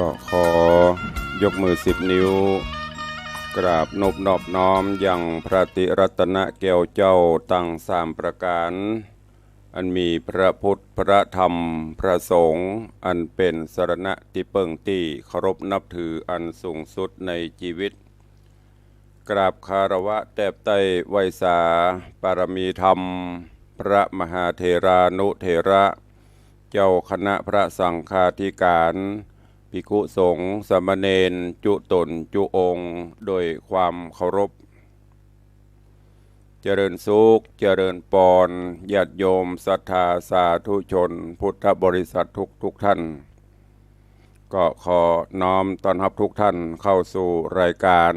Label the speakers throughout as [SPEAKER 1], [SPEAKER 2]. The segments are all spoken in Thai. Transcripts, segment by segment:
[SPEAKER 1] ก็ขอยกมือ10 นิ้วกราบนบนอบน้อมยังพระติรัตนแก้วเจ้าตั้ง3 ประการอันมีพระพุทธพระธรรมพระสงฆ์อันเป็นสรณะที่เปิ่งที่เคารพนับถืออันสูงสุดในชีวิตกราบคารวะแทบใต้ไวสาปารมีธรรมพระมหาเถรานุเถระเจ้าคณะพระสังฆาธิการภิกขุสงฆ์สามเณรจุตนจุองค์โดยความเคารพเจริญสุขเจริญปรญาติโยมศรัทธาสาธุชนพุทธบริษัททุกท่านก็ขอน้อมต้อนรับทุกท่านเข้าสู่รายการ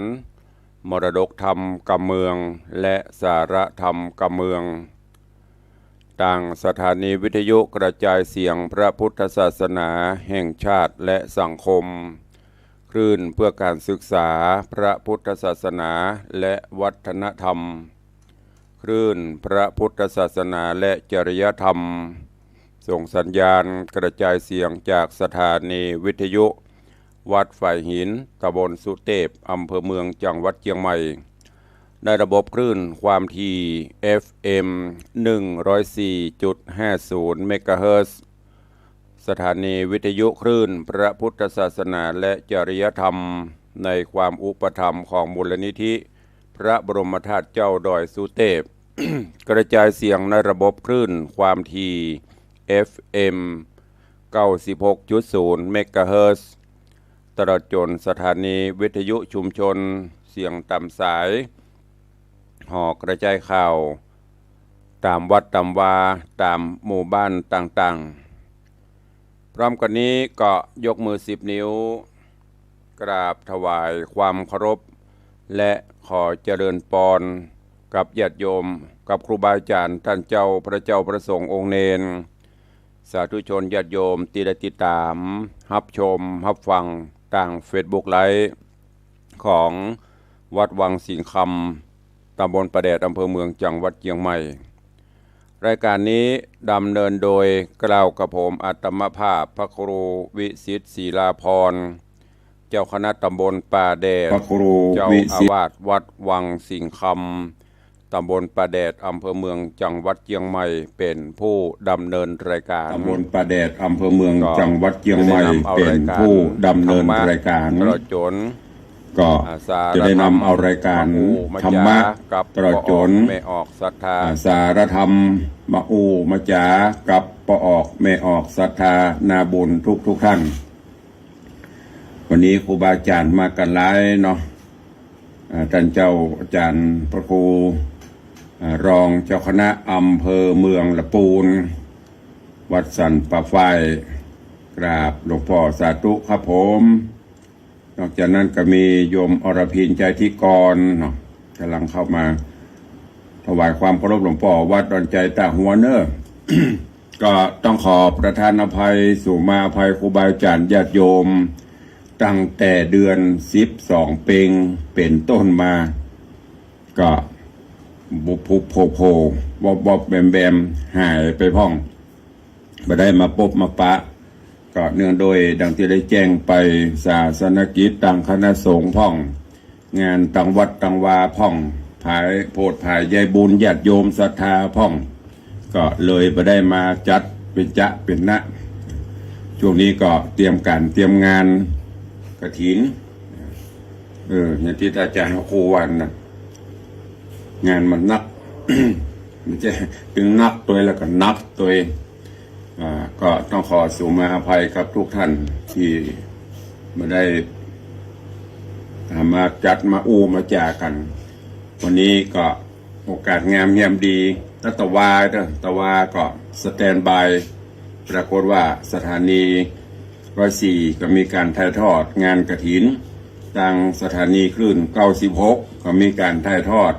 [SPEAKER 1] มรดกธรรมกำเมืองและสาระธรรมกำเมืองต่างสถานีวิทยุกระจายเสียงพระพุทธศาสนาแห่งชาติและสังคมคลื่นเพื่อการศึกษาพระพุทธศาสนาและวัฒนธรรมคลื่นพระพุทธศาสนาและจริยธรรมส่งสัญญาณกระจายเสียงจากสถานีวิทยุวัดฝ่ายหินตำบลสุเทพอำเภอเมืองจังหวัดเชียงใหม่ในระบบคลื่นความถี่ FM 104.50 เมกะเฮิรตซ์สถานีวิทยุคลื่นพระพุทธศาสนาและจริยธรรมในความอุปถัมภ์ของมูลนิธิพระบรมธาตุเจ้าดอยสุเทพ กระจายเสียงในระบบคลื่นความถี่ FM 96.0 เมกะเฮิรตซ์ตลอดจนสถานีวิทยุชุมชนเสียงต่ำสายห่อกระจายข่าวตามวัดตามวาตามหมู่บ้านต่างๆพร้อมกันนี้ก็ยกมือ10 นิ้วกราบถวายความเคารพและขอเจริญปรกับญาติโยมกับครูบาอาจารย์ท่านเจ้าพระเจ้าประสงค์องค์เนรสาธุชนญาติโยมที่ได้ติดตามรับชมรับฟังต่างเฟซบุ๊กไลฟ์ของวัดวังสิงคำตำบลประแดดอำเภอเมืองจังหวัดเชียงใหม่รายการนี้ดำเนินโดยกล่าวกับผมอัตมภาพพระครูวิสิทธิ์ศิลาพรเจ้าคณะตำบลป่าแดดเจ้าอาวาสวัดวังสิงคำตำบลป่าแดดอำเภอเมืองจังหวัดเชียงใหม่เป็นผู้ดำเนินรายการ
[SPEAKER 2] ตำบลป่าแดดอำเภอเมืองจังหวัดเชียงใหม่เป็นผู้ดำเนินรายการ
[SPEAKER 1] ตลอดจน
[SPEAKER 2] ก็จะได้นำเอารายการธรรมะตลอดจน
[SPEAKER 1] ไม่ออกศรัทธา
[SPEAKER 2] สารธรรมมาอูมาจากับปออกไม่ออกศรัทธานาบุญทุกท่านวันนี้ครูบาอาจารย์มากันหลายเนาะท่านเจ้าอาจารย์พระครูรองเจ้าคณะอำเภอเมืองละปูนวัดสันป่าไฟกราบหลวงพ่อสาธุครับผมนอกจากนั้นก็มีโยมอรพินใจทิกรเนาะกำลังเข้ามาถวายความเคารพหลวงพ่อวัดดอนใจตาหัวเนอ ก็ต้องขอประทานอภัยสู่มาอภัยครูบาอาจารย์ญาติโยมตั้งแต่เดือน12เพ็งเป็นต้นมาก็บุบโผบแบมหายไปพ่องไม่ได้มาพบมาปะก็เนื่องโดยดังที่ได้แจ้งไปศาสนกิจต่างคณะสงฆ์พ่องงานต่างวัดต่างวาพ่องภายโพดภายใยบุญญาติโยมศรัทธาพ่องก็เลยไม่ได้มาจัดเป็นณช่วงนี้ก็เตรียมงานกฐินอย่างที่อาจารย์ครูวันนะงานมันนัก มันจะเป็นนักตัวแล้วก็นักตัวก็ต้องขอสู่มาอภัยครับทุกท่านที่มาได้มาจัดมาอู้มาจากันวันนี้ก็โอกาสงามยามดีตะวาก็สแตนบายปรากฏว่าสถานี104ก็มีการถ่ายทอดงานกฐินทางสถานีคลื่น96ก็มีการถ่ายทอด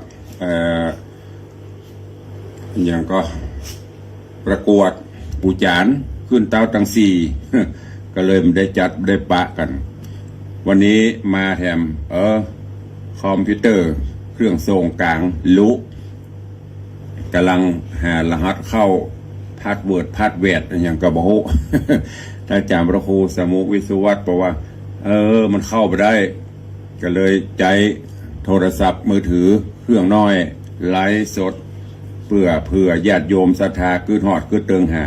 [SPEAKER 2] อย่างก็ประกวดปูจานขึ้นเต้าตังสี่ ก็เลยไม่ได้จัดไม่ได้ปะกัน วันนี้มาแถมคอมพิวเตอร์เครื่องทรงกลางลุกำลังหารหัสเข้าพาสเวิร์ดอย่างกระบอก ท่านอาจารย์พระครูสมุวิสุวัตบอกว่า มันเข้าไปได้ก็เลยใจโทรศัพท์มือถือเครื่องน้อยไลฟ์สดเพื่อญาติโยมศรัทธาคือหอดคือเติงหา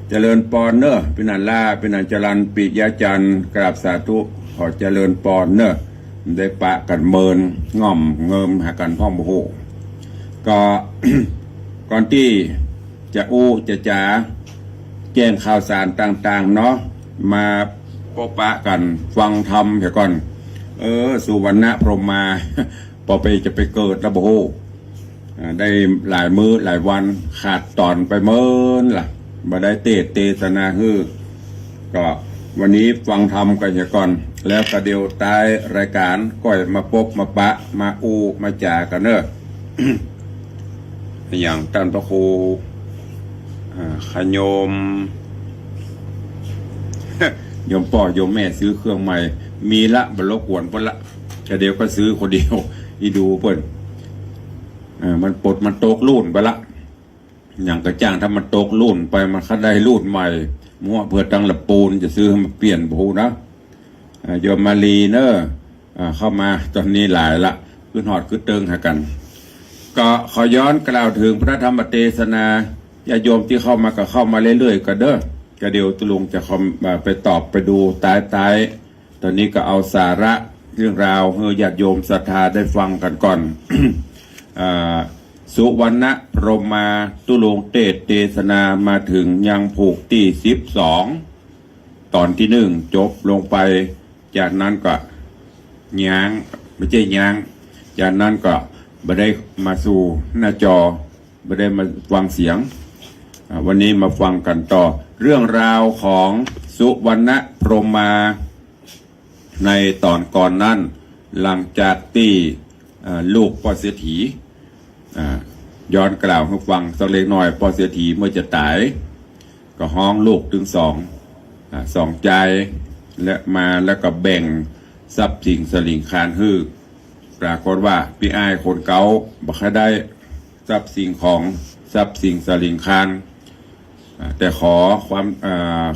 [SPEAKER 2] เจริญปอนเนอะเป็นอันล่าเป็นอันจรันปิยจันทร์กราบสาธุขอเจริญปอนเนอะได้ปะกันเมินง่อมเงิมหากันพ่องโบโหก็ ก่อนที่จะจะจ๋าแจ้งข่าวสารต่างๆเนาะมาพบปะกันฟังธรรมเดี๋ยวก่อนสุวรรณพรหมมา พอไปจะไปเกิดระโบได้หลายมื้อหลายวันขาดตอนไปเมินล่ะบ่ได้เทศนาฮือก็วันนี้ฟังธรรมกันเดี๋ยวก่อนแล้วก็เดี๋ยวตายรายการก้อยมาพบมาปะมามาจ่ากันเนอะ อย่างท่านพระครูขโยม โยมพ่อโยมแม่ซื้อเครื่องใหม่มีละบรรลุกวนเพิ่นละแต่เดี๋ยวก็ซื้อคนเดียวอีดูเพิ่นมันปลดมันตกรุ่นไปละอย่างกระจ้างถ้ามันตกรุ่นไปมันคัดได้รุ่นใหม่มั่วเพื่อตั้งละปูนจะซื้อมาเปลี่ยนผูนะโยมมาลีเนอะเข้ามาตอนนี้หลายละขึ้นหอดขึ้นเติงหากันก็ขอย้อนกล่าวถึงพระธรรมเทศนาญาติโยมที่เข้ามาก็เข้ามาเรื่อยๆก็เด้อก็เดี๋ยวตุลุงจะไปตอบไปดูตายตอนนี้ก็เอาสาระเรื่องราวให้ญาติโยมศรัทธาได้ฟังกันก่อน สุวรรณพรหมมาตุลุงเทศนามาถึงยังผูกที่12ตอนที่1จบลงไปจากนั้นก็ย้างไม่ใช่ย้างจากนั้นก็ไม่ได้มาสู่หน้าจอไม่ได้มาฟังเสียงวันนี้มาฟังกันต่อเรื่องราวของสุวรรณพรหมมาในตอนก่อนนั้นหลังจากที่ลูกพ่อเศรษฐีย้อนกล่าวให้ฟังสักเล็กน้อยพ่อเศรษฐีเมื่อจะตายก็ห้องลูกถึงสองใจและมาแล้วก็แบ่งทรัพย์สินสลิงคานฮื้อปรากฏว่าพี่อ้ายคนเก่าบอกให้ได้ทรัพย์สินสลิงคานแต่ขอความ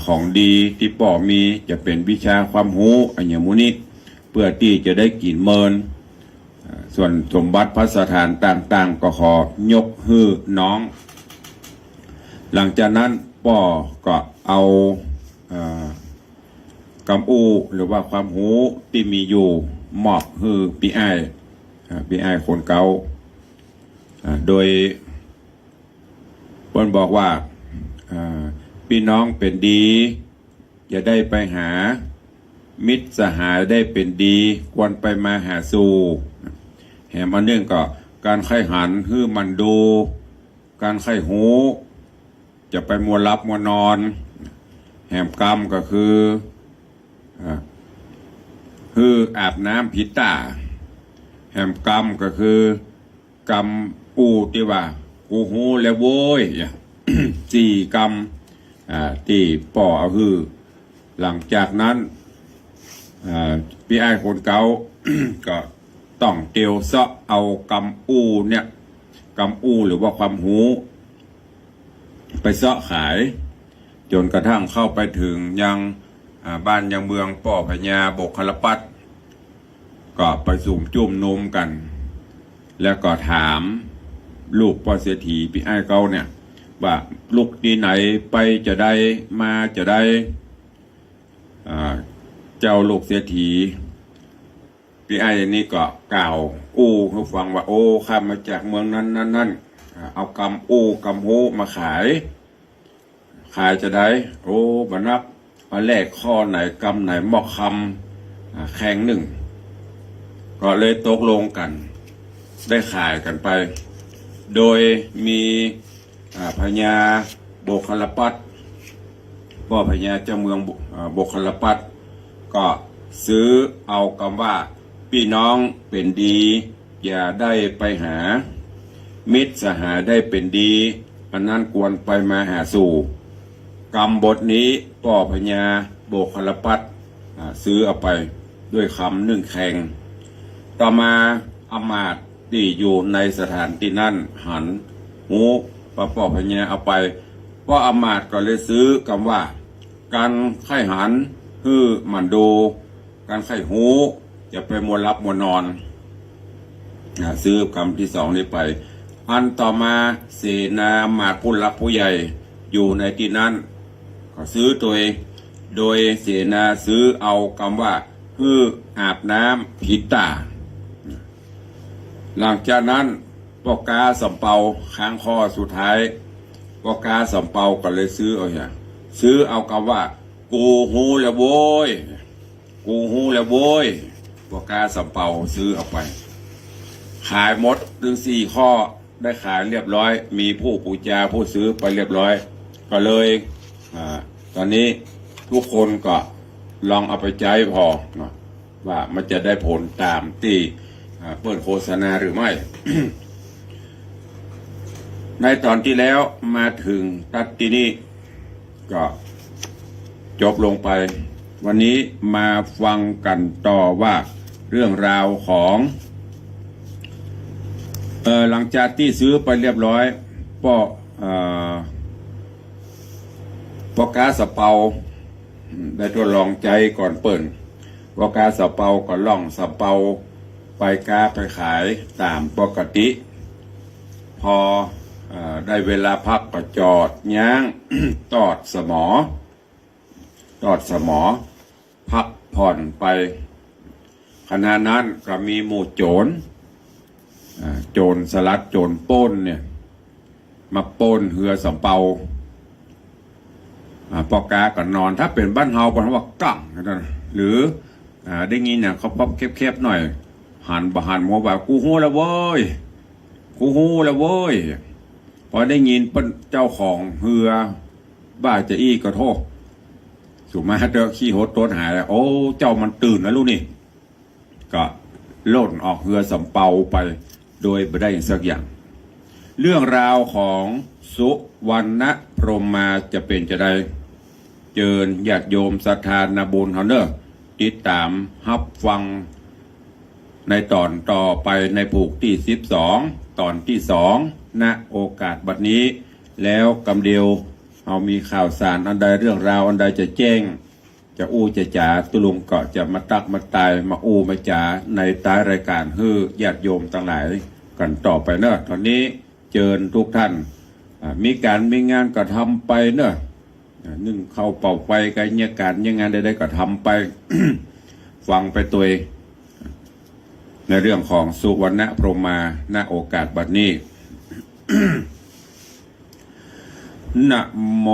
[SPEAKER 2] ของดีที่ป่อมีจะเป็นวิชาความรู้อันอย่างมูนี้เพื่อที่จะได้กินเมินส่วนสมบัติพระสถานต่างๆก็ขอยกฮื้อน้องหลังจากนั้นป่อก็เอากำอู้หรือว่าความรู้ที่มีอยู่มอบฮื้อพี่อ้ายคนเก่าโดยเพิ่นบอกว่าพี่น้องเป็นดีอย่าได้ไปหามิตรสหายได้เป็นดีควรไปมาหาสู่แหมอันเนื่องก็การไข้หันฮื้อมันดูการไข้หูจะไปมัวรับมัวนอนแหมกรรมก็คือฮื้ออาบน้ำผิดตาแหมกรรมก็คือกรรมที่ว่ากูหูแล้วโว้ย 4 กรรมที่ป่อเอาฮื้อหลังจากนั้นพี่อ้ายคนเก่า ก็ต้องเตียวเซาะเอากำเนี่ยกำหรือว่าความหูไปเซาะขายจนกระทั่งเข้าไปถึงยังบ้านยังเมืองป่อพญาบกคลปัตก็ไปสุ่มจุ่มนมกันแล้วก็ถามลูกพ่อเศรษฐีพี่อ้ายเก่าเนี่ยว่าลูกที่ไหนไปจะได้มาจะได้เจ้าลูกเศรษฐีพี่อ้ายนี่ก็กล่าวให้ฟังว่าโอ้ข้ามาจากเมืองนั้นเอากำหูมาขายจะได้โอ้บรรนับมาแลกข้อไหนกำไหนหมอกคำแข่งหนึ่งก็เลยตกลงกันได้ขายกันไปโดยมีพญาโบกคลปัตก็พญาเจ้าเมืองโบกคลปัตก็ซื้อเอาคำว่าพี่น้องเป็นดีอย่าได้ไปหามิตรสหายได้เป็นดีอันนั้นควรไปมาหาสู่กรรมบทนี้ก็พญาโบกคลปัตซื้อเอาไปด้วยคำ1 แข่งต่อมาอมาตย์ที่อยู่ในสถานที่นั้นหันหูป่อพญาเอาไปเพราะอมาตย์ก็เลยซื้อคำว่าการไข้หันฮื้อมันดู การไข้หูจะไปมัวรับมัวนอนซื้อคำที่สองนี้ไปอันต่อมาเสนามาดผู้หลักผู้ใหญ่อยู่ในที่นั้นก็ซื้อโดยเสนาซื้อเอาคำว่าคืออาบน้ำผิดตาหลังจากนั้นปอกาสำเปาค้างข้อสุดท้ายปอกาสำเปาก็เลยซื้อเอาคำว่ากูฮูแล้วโว้ยกูฮูแล้วโว้ยปอกาสำเปาซื้อเอาไปขายหมดถึง4 ข้อได้ขายเรียบร้อยมีผู้ปูจาผู้ซื้อไปเรียบร้อยก็เลยตอนนี้ทุกคนก็ลองเอาไปใช้พอว่ามันจะได้ผลตามที่เปิดโฆษณาหรือไม่ ในตอนที่แล้วมาถึงตัดที่นี้ก็จบลงไปวันนี้มาฟังกันต่อว่าเรื่องราวของหลังจากที่ซื้อไปเรียบร้อยปอกาสะเปาได้ทดลองใจก่อนเปิดปอกาสะเปาก็ล่องสะเปาไปกาไปขายตามปกติพอได้เวลาพักก็จอดย้าง ตอดสมอพักผ่อนไปขณะนั้นก็มีหมู่โจรสลัดโจรปล้นเนี่ยมาปล้นเหือสำเปาปอกาก็นอนถ้าเป็นบ้านเฮาก็เรียกว่ากั่งนะหรือได้ยินเนี่ยเขาป๊อปแคบๆหน่อยหันมัวว่ากูฮู้แล้วเว้ยพอได้ยินเป็นเจ้าของเหือบ้าจะอี้ก็โทษสุมาเดอขี้โหดต้นหายแล้วโอ้เจ้ามันตื่นแล้วลูกนี่ก็โล่นออกเหือสำเปาไปโดยไม่ได้สักอย่างเรื่องราวของสุวรรณพรหมาจะเป็นจะได้เจิญญาติโยมศรัทธานาบุญเฮาเนอติดตามรับฟังในตอนต่อไปในผูกที่12ตอนที่2ณโอกาสบัดนี้แล้วกำเดียวเอามีข่าวสารอันใดเรื่องราวอันใดจะแจ้งจะอู้จะจ๋าตุลุงก็จะมาตักมาตายมาอู้มาจ๋าในท้ายรายการฮือญาติโยมทั้งหลายกันต่อไปเนอะตอนนี้เชิญทุกท่านมีงานก็ทำไปเนอะนึ่งเข้าเป่าไฟกันเนี่ยการยังงานใดๆก็ทำไป ฟังไปตัวในเรื่องของสุวรรณพรหมาณโอกาสบัดนี้ นะโม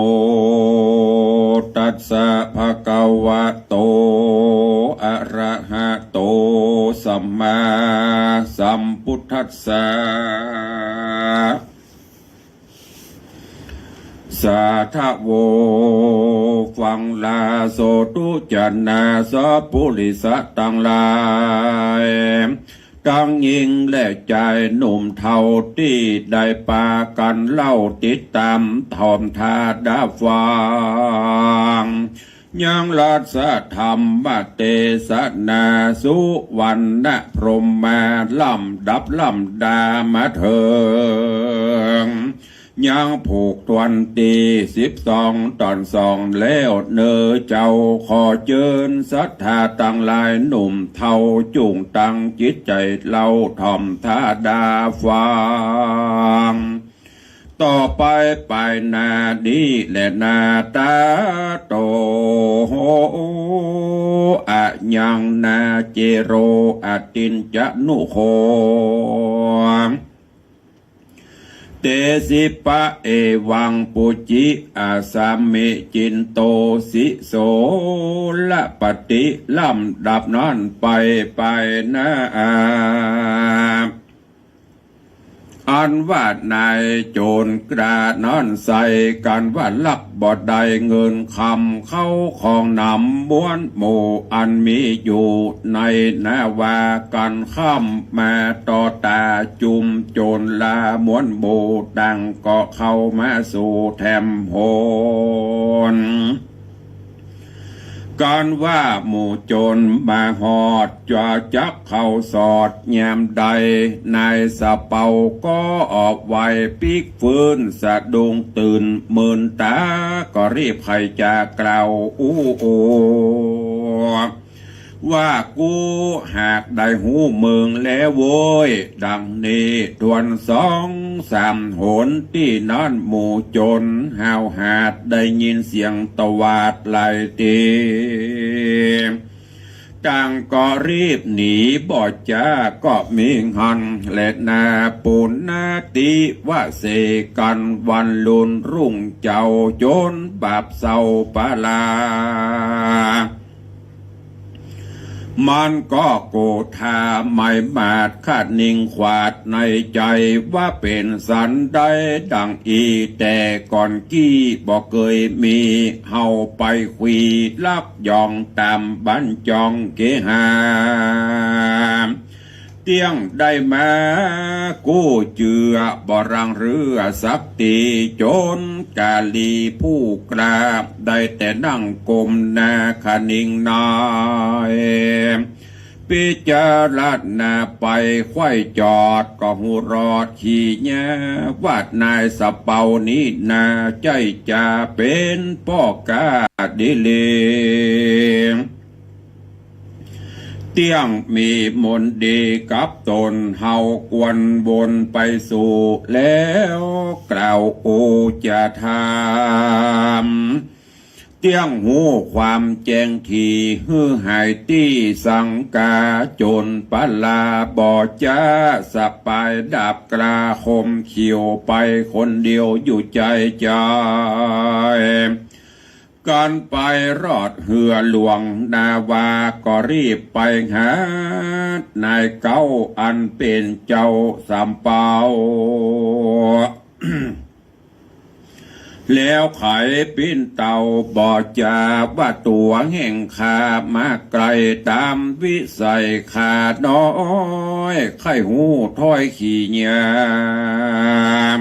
[SPEAKER 2] ตัสสะภะคะวะโตอะระหะโตสัมมาสัมพุทธัสสะสาธโวฟังลาโสตุจันนาสัพพุริสตังลายทั้งหญิงและชายหนุ่มเฒ่าที่ได้ปากันเล่าติดตามทอมทาดาฟังยังรัสธรรมเตสนาสุวรรณพรหมาลำดับลำดามาเถิงยังผูกตวนตี12 ตอน 2แล้วเนอเจ้าขอเจิญศรัทธาตั้งหลายหนุ่มเฒ่าจุงตั้งจิตใจเราทอมทาดาฟังต่อไปไปนาดีและนาตาโตอะยังนาเจโรอตินจะนุโคเตสิปะเอวังปุจิอาสามิจินโตสิโสละปฏิลำดับนั้นไปนะอันว่านายโจรกระนอนใส่กันว่าลักบ่ได้เงินคำเข้าของนำม้วนหมู่อันมีอยู่ในนาวากันข้ามมาต่อตาจุมโจรลาม้วนหมู่ดังก็เข้ามาสู่แถมโหนการว่าหมู่โจรมาหอดจะจักเข้าสอดแยมใดนายสะเปาก็ออกไวปีกฟื้นสะดุ้งตื่นมื่นตาก็รีบไขจากกล่าวอู้ ว่ากูหากได้หูเมืองแล้วโว้ยดังนี้ทวน2-3 หนที่นั่นหมู่จนหาวหาดได้ยินเสียงตวาดไหลตีต่างก็รีบหนีบ่จาก็มีหันและนาปูนนาติว่าเสกันวันลุนรุ่งเจ้าโจนบาปเศร้าปาลามันก็โกธาไม่มาดคาดนิ่งขวาดในใจว่าเป็นสันได้ดังอีแต่ก่อนกี้บอกเคยมีเฮาไปคุยลักยองตามบันจองเกหาเตียงได้มากู้เจือบรังเรือสักตีโจนกาลีผู้กราบได้แต่นั่งกลมนาคนิ่งนายพิจารณาไปไข้จอดก็หูรอดขี่แย่วาดนายสะเปานี้นาใจจะเป็นพ่อกาดิเลเตียงมีมนต์ดีกับตนเฮากวนวนไปสู่แล้วกล่าวโอจะทำเตียงหูความแจ้งทีฮือหายตี้สังกาจนปลาบ่อจ้าสะปายดาบกราคมเขียวไปคนเดียวอยู่ใจใจการไปรอดเหือหลวงนาวาก็รีบไปหานายเก้าอันเป็นเจ้าสามเปา แล้วไขปิ้นเต่าบ่จาว่าตัวแห่งขามาไกลตามวิสัยขาน้อยไข้หูถ้อยขี่ยาม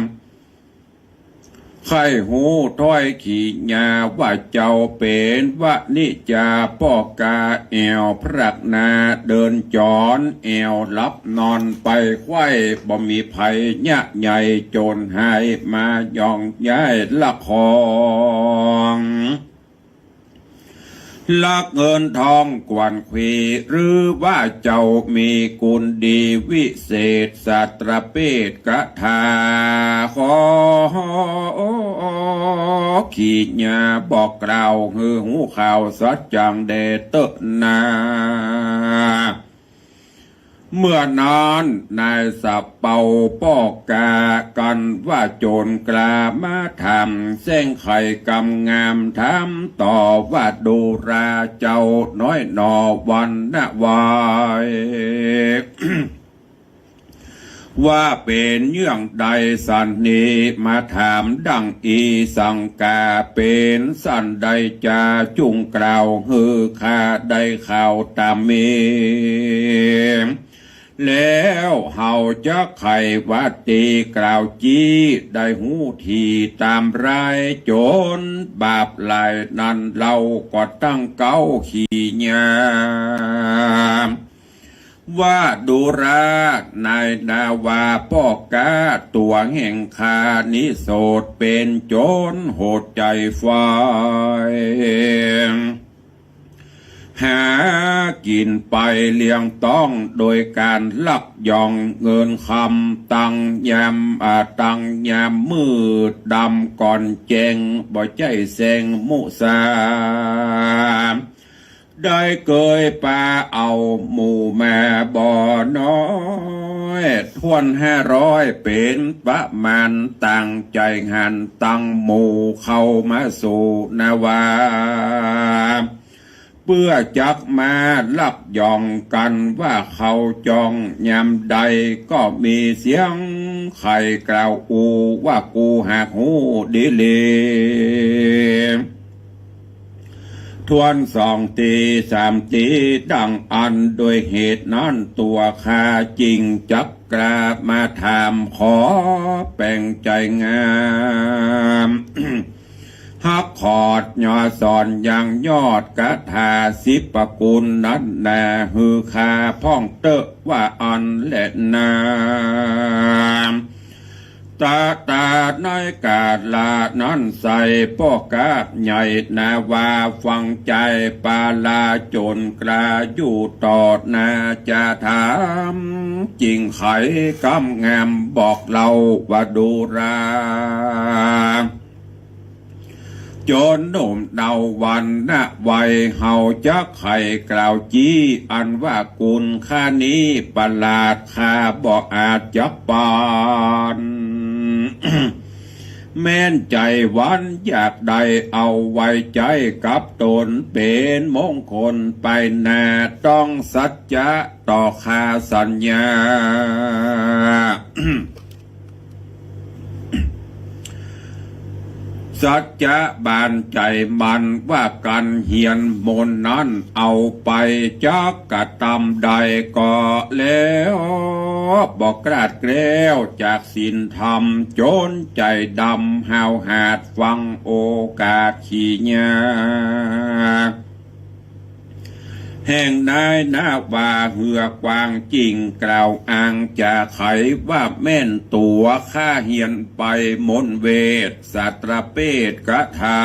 [SPEAKER 2] ไข้หูถ้อยขี่ยาว่าเจ้าเป็นวะนิจาป้อกาแอวพรักนาเดินจอนแอวลับนอนไปไข้บ่มีภัยยะใหญ่โจรหายมายองย้ายละครลักเงินทองกวนขวีหรือว่าเจ้ามีกุลดีวิเศษสัตรเพศกะทาขอขีดญาบอกกล่าวคือหูข่าวสัจจังเดเตนาเมื่อนานนายสับเป่าป้อกากันว่าโจรกล้ามาทำเส้นไข่กำงามทำต่อว่าดูราเจ้าน้อยนอวันนะวาย ว่าเป็นเยื่องใดสันนี้มาถามดังอีสังกาเป็นสันใดจะจุงกล่าวฮือข้าได้ข่าวตามเมแล้วเฮาจะไขวัดตีกล่าวจี้ได้หูทีตามรายโจรบาปลายนั้นเราก็ตั้งเก้าขี่ยามว่าดูรานายนาวาป้อกาตัวแห่งคานิโสดเป็นโจรโหดใจฝ่ายหากินไปเลี้ยงต้องโดยการลักย่องเงินคำตังยามตังยามมืดดำก่อนแจงบ่ใจแสงมุสาได้เกยปลาเอาหมู่แม่บ่อน้อยทวน500เป็นประมาณตั้งใจหันตั้งหมู่เข้ามาสู่นาวาเพื่อจักมาลับย่องกันว่าเขาจองยามใดก็มีเสียงใครกล่าวอูว่ากูหากหูดีเลทวน2 ตี3 ตีดังอันโดยเหตุนั้นตัวข้าจริงจักกราบมาถามขอแป่งใจงามฮักขอดยอสอนยังยอดกะทาสิปกุลนั้นแน่ฮือคาพ่องเตอะว่าอันและนามตา ในกาดลานั้นใส่ป้อกาบใหญ่นาวาฟังใจปาลาจนกลาอยู่ตอดนาจะถามจริงไขกำงามบอกเราว่าดูราจนหนุ่มเดาวันนะวัยเฮาจะไข่กล่าวจี้อันว่ากุลค่านี้ประหลาดค่าบ่อาจจะปาน แม่นใจวันอยากได้เอาไว้ใจกับตนเป็นมงคลไปนาต้องสัจจะต่อคาสัญญา สัจจะบานใจมันว่ากันเหียนมนนั้นเอาไปจักกะตำใดก็แล้วบอกกราดแกล้วจากศีลธรรมจนใจดำหาวหาดฟังโอกาสขี้ยาแห่งนายนาว่าเหือกวางจริงกล่าวอ้างจะไขว่าแม่นตัวข้าเหียนไปมนเวทสัตรเปตกระทา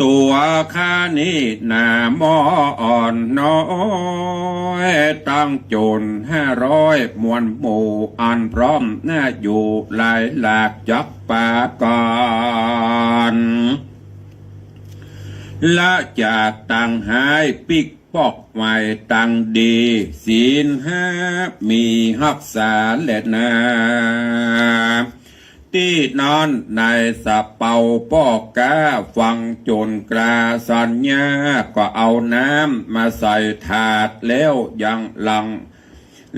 [SPEAKER 2] ตัวข้านี้หน้ามออ่อนน้อยตั้งโจร500มวลหมู่อันพร้อมน่าอยู่หลายหลากจับปากรละจากตังหายปิกปอกใหม่ตังดีศีล5มีหักษาและนาที่นอนในสะเป่าปอกกาฟังจนกลาสัญญาก็เอาน้ำมาใส่ถาดแล้วยังหลัง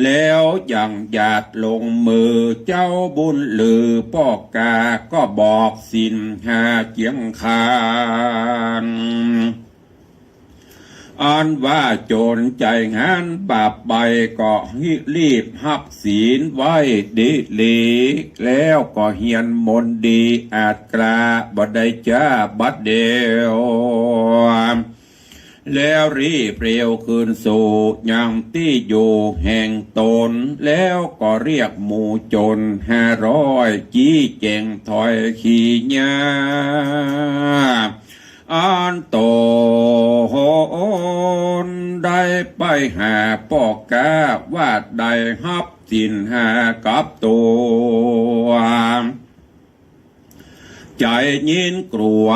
[SPEAKER 2] แล้วยังหยาดลงมือเจ้าบุญลือปอกกาก็บอกสิน5เจียงคานอันว่าโจรใจงานบาปใบก็รีบหับศีลไว้ดีลีแล้วก็เฮียนมนดีอาจกลาบได้จ้าบัดเดียวแล้วรีบเร็วคืนสู่ยังที่อยู่แห่งตนแล้วก็เรียกหมู่โจร500จี้แจงถอยขี้ยาอันโตโหนได้ไปหาปอกกาว่าได้ฮับสิน5กับตัวใจยินกลัว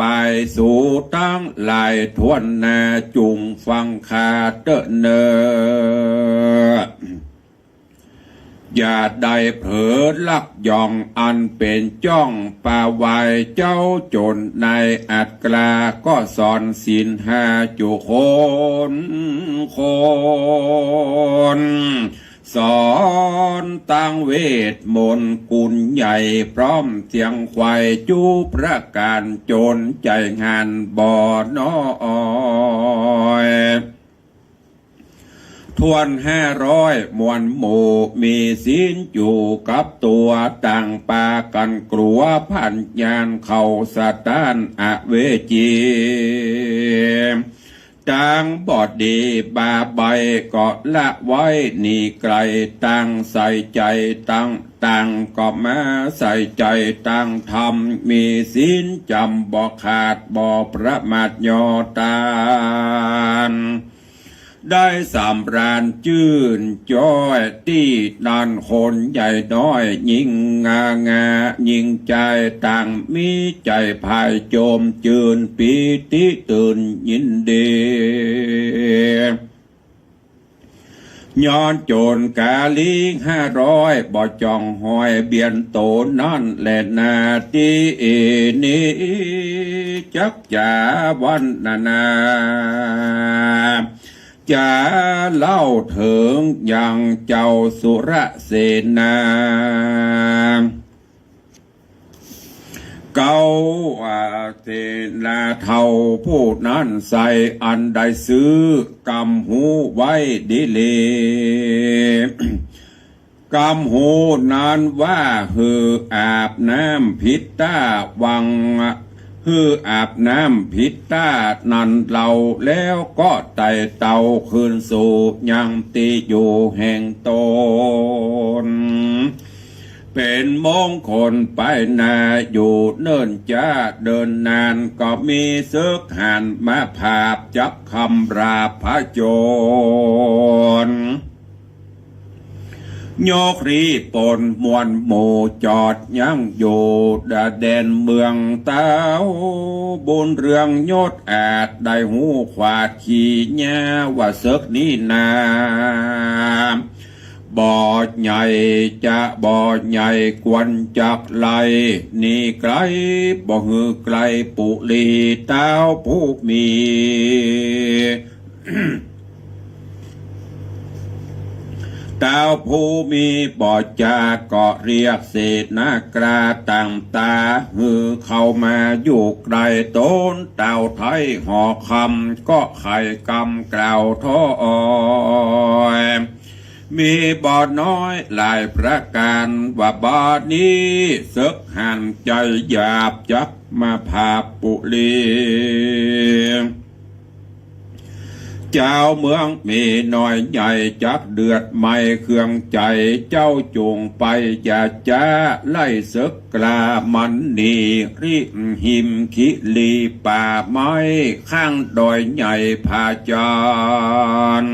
[SPEAKER 2] บายสู่ตั้งลายทวนนาจุงฟังคาเตเนออย่าได้เผลอลักย่องอันเป็นจ้องป่าวายเจ้าจนในอัตกลาก็สอนศีล5จุคนสอนตั้งเวทมนต์กุลใหญ่พร้อมเสียงควายจูประการโจรใจงานบ่อน้อยทวน500มวลหมู่มีศีลอยู่กับตัวต่างปากันกลัวพันยานเข้าสตานอเวจีต่างบอดดีบาใบก็ละไว้นี่ไกลตั้งใส่ใจตั้งก็มาใส่ใจตั้งทำมีศีลจำบ่ขาดบ่ประมาทย่อตานได้สำราญจื่นจ้อยที่นันคนใหญ่น้อยยิ่งงายิ่งใจต่างมีใจภายโจมจื่นปีติตื่นยินดีย้อนโจรกาลี500บ่จองหอยเบียนโตนั่นแหละนาทีนี้จักจาวันนาจะเล่าถึงอย่างเจ้าสุรเสนาเกาเสนาเท่าผู้นั้นใส่อันใดซื้อกำหูไว้ดีเลยกำหูนั้นว่าหืออาบน้ำพิษตาวัง ฮืออาบน้ำพิษตานันเราแล้วก็ไต่เต่าคืนสู่ยังตีอยู่แห่งตนเป็นมงคลไปนาอยู่เนิ่นจ้าเดินนานก็มีซึกหันมาภาพจับคำราพระโจรโยกรีปนมวนหมู่จอดยังอยู่แดนเมืองเต้าบนเรืองยศอาจได้หูขวาดขี่แย่ว่าเสกนี้นาบ่อใหญ่จะบ่อใหญ่กวนจักไหลนี่ไกลบ่ฮือไกลปุลีเต้าผู้มี เต้าผู้มีบ่อจาก็เรียกเศษนากราต่างตาฮือเข้ามาอยู่ไกลต้นเต้าไทยหอคำก็ไข่กำกล่าวท้อมีบ่อน้อยหลายประการว่าบ่อนี้ซึกหันใจหยาบจักมาภาพปุลีเจ้าเมืองมีน้อยใหญ่จักเดือดไม่เครื่องใจเจ้าจงไปอย่าจ้าไล่ศึกกลามันนีริมหิมคิลีป่าไม้ข้างดอยใหญ่ผาจาน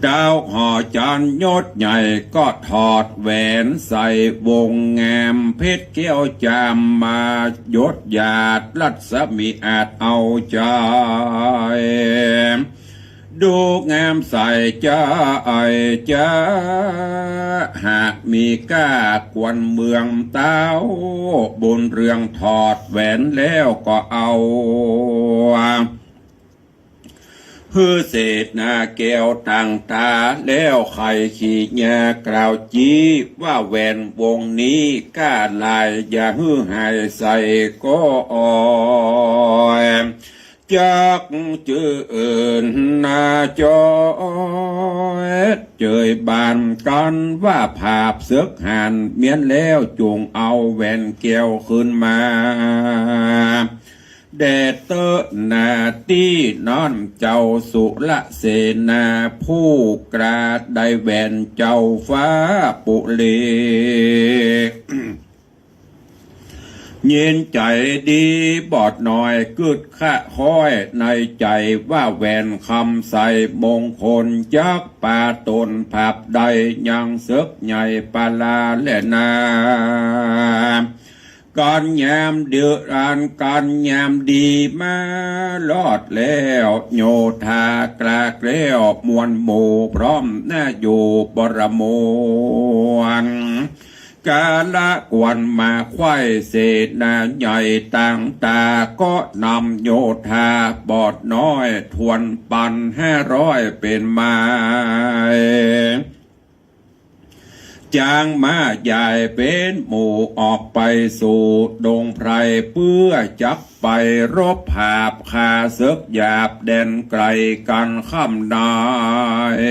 [SPEAKER 2] เจ้าห่อจานยศใหญ่ก็ถอดแหวนใส่วงงามเพชรเกี้ยวจามมายศหยาดรัศมีอาจเอาใจดูงามใส่จ้าไอจ้าหากมีก้ากวนเมืองเต้าบนเรืองถอดแหวนแล้วก็เอาฮือเศษนาแก้วต่างตาแล้วไข่ขี้ยากล่าวจี้ว่าแหวนวงนี้ก้าลายอย่าฮือหายใส่ก็อ่อยจากจื่ออื่นนาจอยเจยบานกันว่าภาพเสือกหันเมียนแล้วจงเอาแหวนแก้วขึ้นมาแดดเตอนาตีนอนเจ้าสุละเสนาผู้กราดได้แหวนเจ้าฟ้าปุเล เย็นใจดีบอดหน่อยกึดข้าค้อยในใจว่าแหวนคำใส่มงคลจักป่าตนผับใดยังเสกใหญ่ปาลาและนาการยามเดือดการยามดีมาลอดแล้วโยธากลากแล้วมวลหมู่พร้อมหน้าอยู่บรมวนกาละกวนมาไข่เศษนาใหญ่ต่างตาก็นำโยธาบอดน้อยทวนปัน500เป็นไม้จางมาใหญ่เป็นหมู่ออกไปสู่ดงไพรเพื่อจับไปรบหาบคาเสกหยาบแดนไกลกันข้ามนาย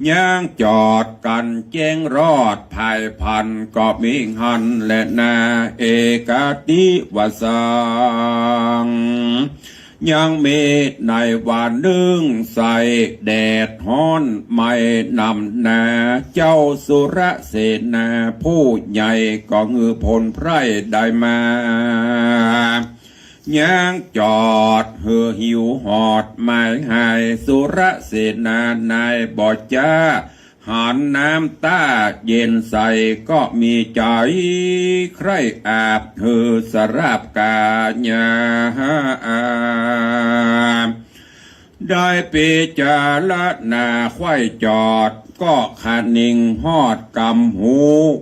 [SPEAKER 2] ย่างจอดกันแจ้งรอดภายพันก็มีหันและนาเอกาติวสังยังมีในวันหนึ่งใส่แดดฮ้อนไม่นำนาเจ้าสุรเสนาผู้ใหญ่ก็งือพลไพร่ได้มาย่างจอดเหือหิวหอดหมายหายสุรเสนานายบอดจ้าหันน้ำตาเย็นใสก็มีใจใครอาบเหือสราบกาญาได้เปจาละนาควายจอดก็ขานิ่งหอดกำหู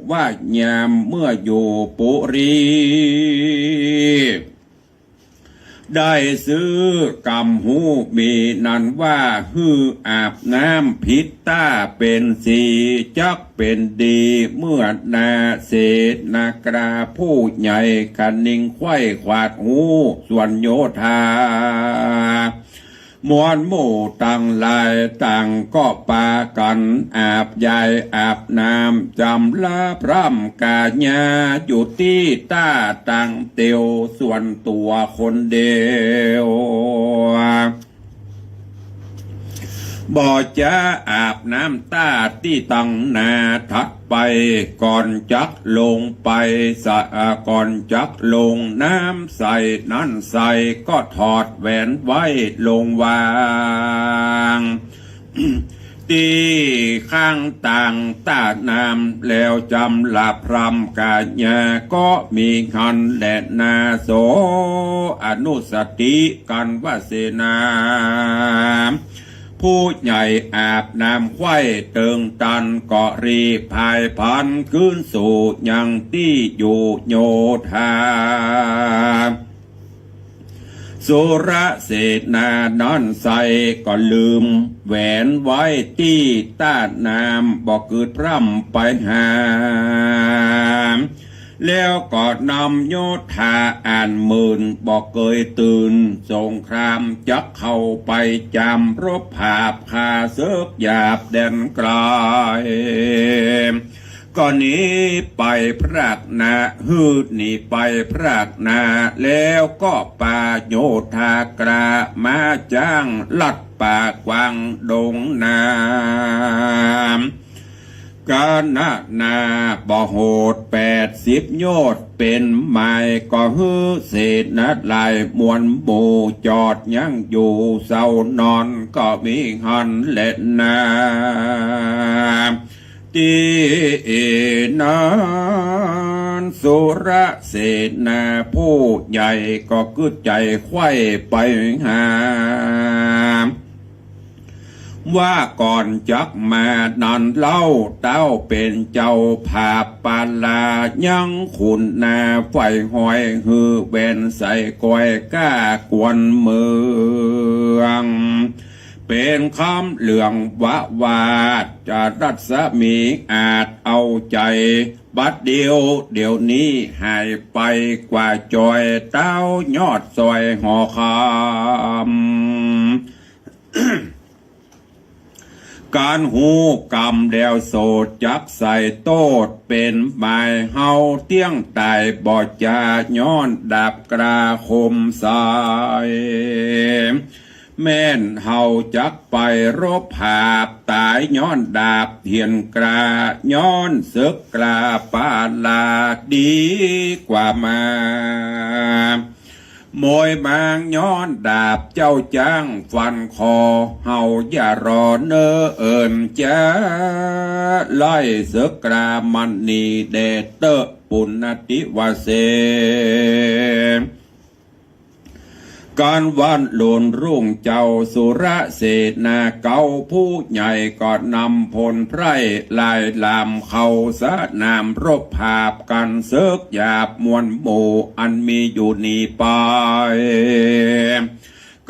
[SPEAKER 2] ว่ายามเมื่ออยู่ปุรีได้ซื้อกำหูมีนันว่าฮืออาบน้ำพิษตาเป็นสีจักเป็นดีเมื่อนาเศษนากราผู้ใหญ่คันนิ่งไข้ขวาดหูส่วนโยธา มวลหมู่ต่างหลายต่างก็ปากันอาบยายอาบน้ำจำลาพร่ำกาญาอยู่ที่ต้าต่างเตียวส่วนตัวคนเดียวบ่จะอาบน้ำตาที่ตั้งนาทัดไปก่อนจักลงไปสะก่อนจักลงน้ำใส่นั่นใส่ก็ถอดแหวนไว้ลงวางตีข้างต่างตาน้ำแล้วจำลาพรำกาญาก็มีคันและนาโสอนุสติกันวเสนาผู้ใหญ่อาบน้ำไข้เติงตันก็รีพายพันขึ้นสู่ยังที่อยู่โยธาสุรเสนานอนใส่ก็ลืมแหวนไว้ที่ต้านน้ำบอกเกิดพร่ำไปหาแล้วก็นำโยธาอ่านหมื่นบอกเกยตื่นสงครามจักเข้าไปจำรบผาบคาเสือกหยาบแดนไกลก็หนีไปพรากนาฮืดหนีไปพรากนาแล้วก็ป่าโยธากรามาจ้างลัดป่ากวางดงน้ำกาณนาบ่โหด80 โยชน์เป็นหมายก็ฮือเศษนัดลายมวลหมู่จอดยังอยู่เศร้านอนก็มีหันเล่นนาตีนานสุรเสนาผู้ใหญ่ก็กึดใจไข้ไปหาว่าก่อนจักมานันเล่าเต้าเป็นเจ้าภาพปาลายังขุนนาไฟหอยฮือเวนใส่ก้อยก้ากวนเมืองเป็นคำเหลืองวะวาดจะรัศมีอาจเอาใจบัดเดียวนี้หายไปกว่าจอยเต้ายอดซอยหอคำการหูกรรมเดวโสดจักใส่โตดเป็นหมายเฮาเตี้ยงตายบ่จาย้อนดาบกราคมสายแม่นเฮาจักไปรบผาบตายย้อนดาบเทียนกราย้อนศึกกราปาลาดีกว่ามาโมยบางย้อนดาบเจ้าจ้างฟันคอเฮาอย่ารอเนอเอินจะไล่เสือกรามันนีเดเตอปุณติวเสการวันหลุนรุ่งเจ้าสุรเสนาเก่าผู้ใหญ่ก็นำพลไพร่ลายลามเข้าสนามรบผาบกันเสือกหยาบมวลหมู่อันมีอยู่นี่ไป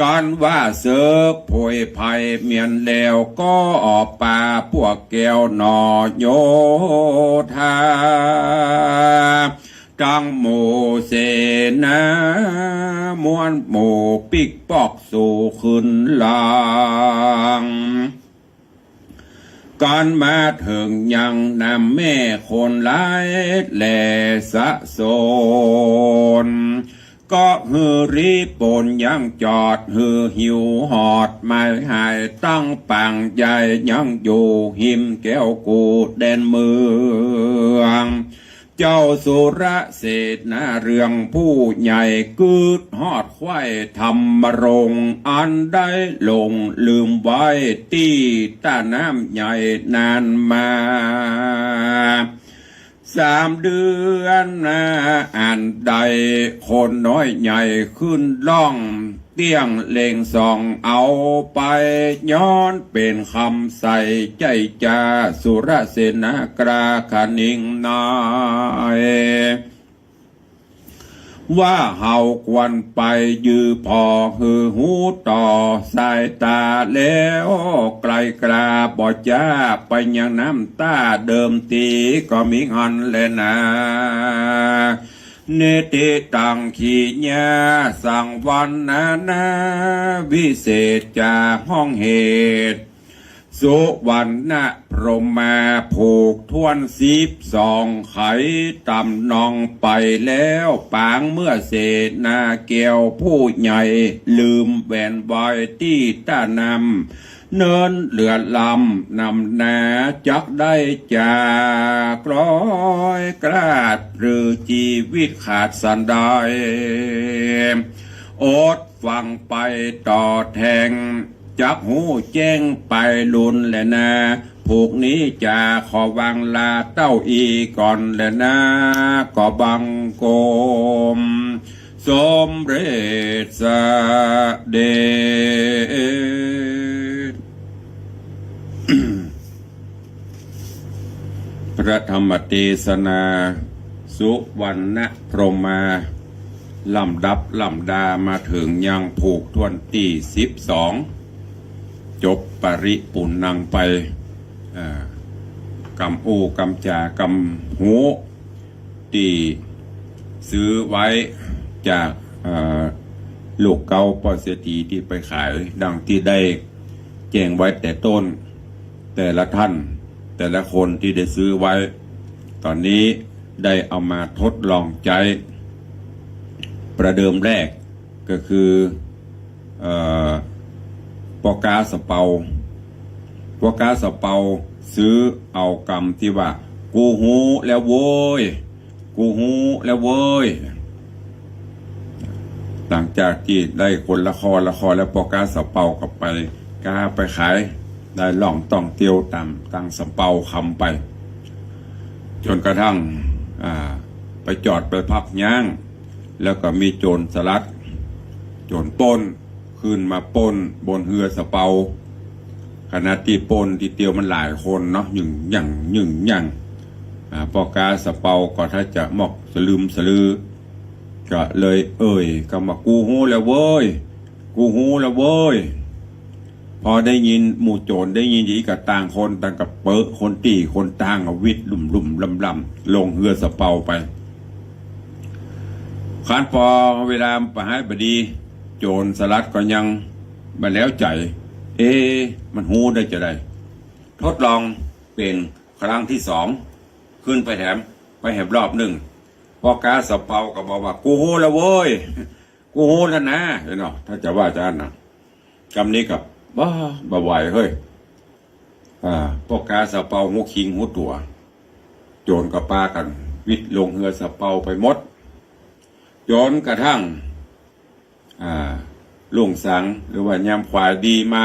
[SPEAKER 2] การว่าเสือกผวยภัยเมียนแล้วก็ออกป่าพวกแก้วหนอโยธากังหมู่เสนามวลหมู่ปิกปอกสู่ขึ้นหลังการมาถึงยังนำแม่คนร้ายแหล่สะโซนก็ฮือรีปนยังจอดฮือหิวหอดไม่หายตั้งปังใหญ่ยังอยู่หิมแก้วกูแดนเมืองเจ้าสุรเสนาเรื่องผู้ใหญ่กึดฮอดไข่ธรรมรงอันได้ลงลืมไว้ที่ต้าน้ำใหญ่นานมา3 เดือนอันใดคนน้อยใหญ่ขึ้นล่องเตี้ยงเล่งส่องเอาไปย้อนเป็นคำใส่ใจจาสุรเสนากราคณิงนายว่าเฮาควรไปยือพอฮือหูต่อสายตาแล้วไกลกราบ่จ้าไปยังน้ำตาเดิมตีก็มีหันแลนะ เนติตังขีญาสังวันนาวิเศษจากห้องเหตุสุวรรณพรหมาผูกทวน12ไขตำนองไปแล้วปางเมื่อเศษนาเกี่ยวผู้ใหญ่ลืมแหวนบอยที่ตานำเนินเหลือลำนำนาจักได้จากร้อยกราดหรือชีวิตขาดสันไดอดฟังไปต่อแทงจักหูแจ้งไปลุนแหละนะผูกนี้จะขอวังลาเต้าอีก่อนแหละนะก็บังโกมสมเร็จสเดช พระธรรมเทศนาสุวรรณพรหมาลำดับลำดามาถึงยังผูกทวนที่12จบปริปุณนังไปกำอูกำจากำหูที่ซื้อไว้จากลูกเกาปอเสียทีที่ไปขายดังที่ได้แจ้งไว้แต่ต้นแต่ละท่านแต่ละคนที่ได้ซื้อไว้ตอนนี้ได้เอามาทดลองใจประเดิมแรกก็คือปอกาสเปาปอกาสเปาซื้อเอากรรมที่ว่ากูหูแล้วโว้ยกูหูแล้วโว้ยหลังจากที่ได้คนละครแล้วปอกาสเปากลับไปกาไปขายได้หล่องต้องเตียวตามตังสเปาคำไปจนกระทั่งไปจอดไปพักย่างแล้วก็มีโจรสลัดโจรปล้นขึ้นมาปล้นบนเรือสเปาขณะที่ปล้นที่เตียวมันหลายคนเนาะหนึ่งอย่างปอกาสเปาก็ถ้าจะหมอกสลืมสลือก็เลยก็มากูหูแล้วเว้ยกูหูแล้วเว้ยพอได้ยินหมู่โจรได้ยินอีกกับต่างคนต่างกับเปอะคนตีคนต่างวิทย์ลุ่มลำลงเรือสเปาไปขานพอเวลาประหารบดีโจรสลัดก็ยังมาแล้วใจมันหูได้จะได้ทดลองเป็นครั้งที่2ขึ้นไปแถมไปแหบรอบ1พอกาสเปาก็บอกว่ากูหูแล้วเว้ยกูหูแล้วนะเห็นเนาะถ้าจะว่าจะนะคำนี้กับบ้าไหวเฮ้ยพวกกาสะเปาหูคิงหูตัวโจรกับปากันวิทย์ลงเรือสะเปาไปหมดจนกระทั่งลุงสังหรือว่ายามควายดีมา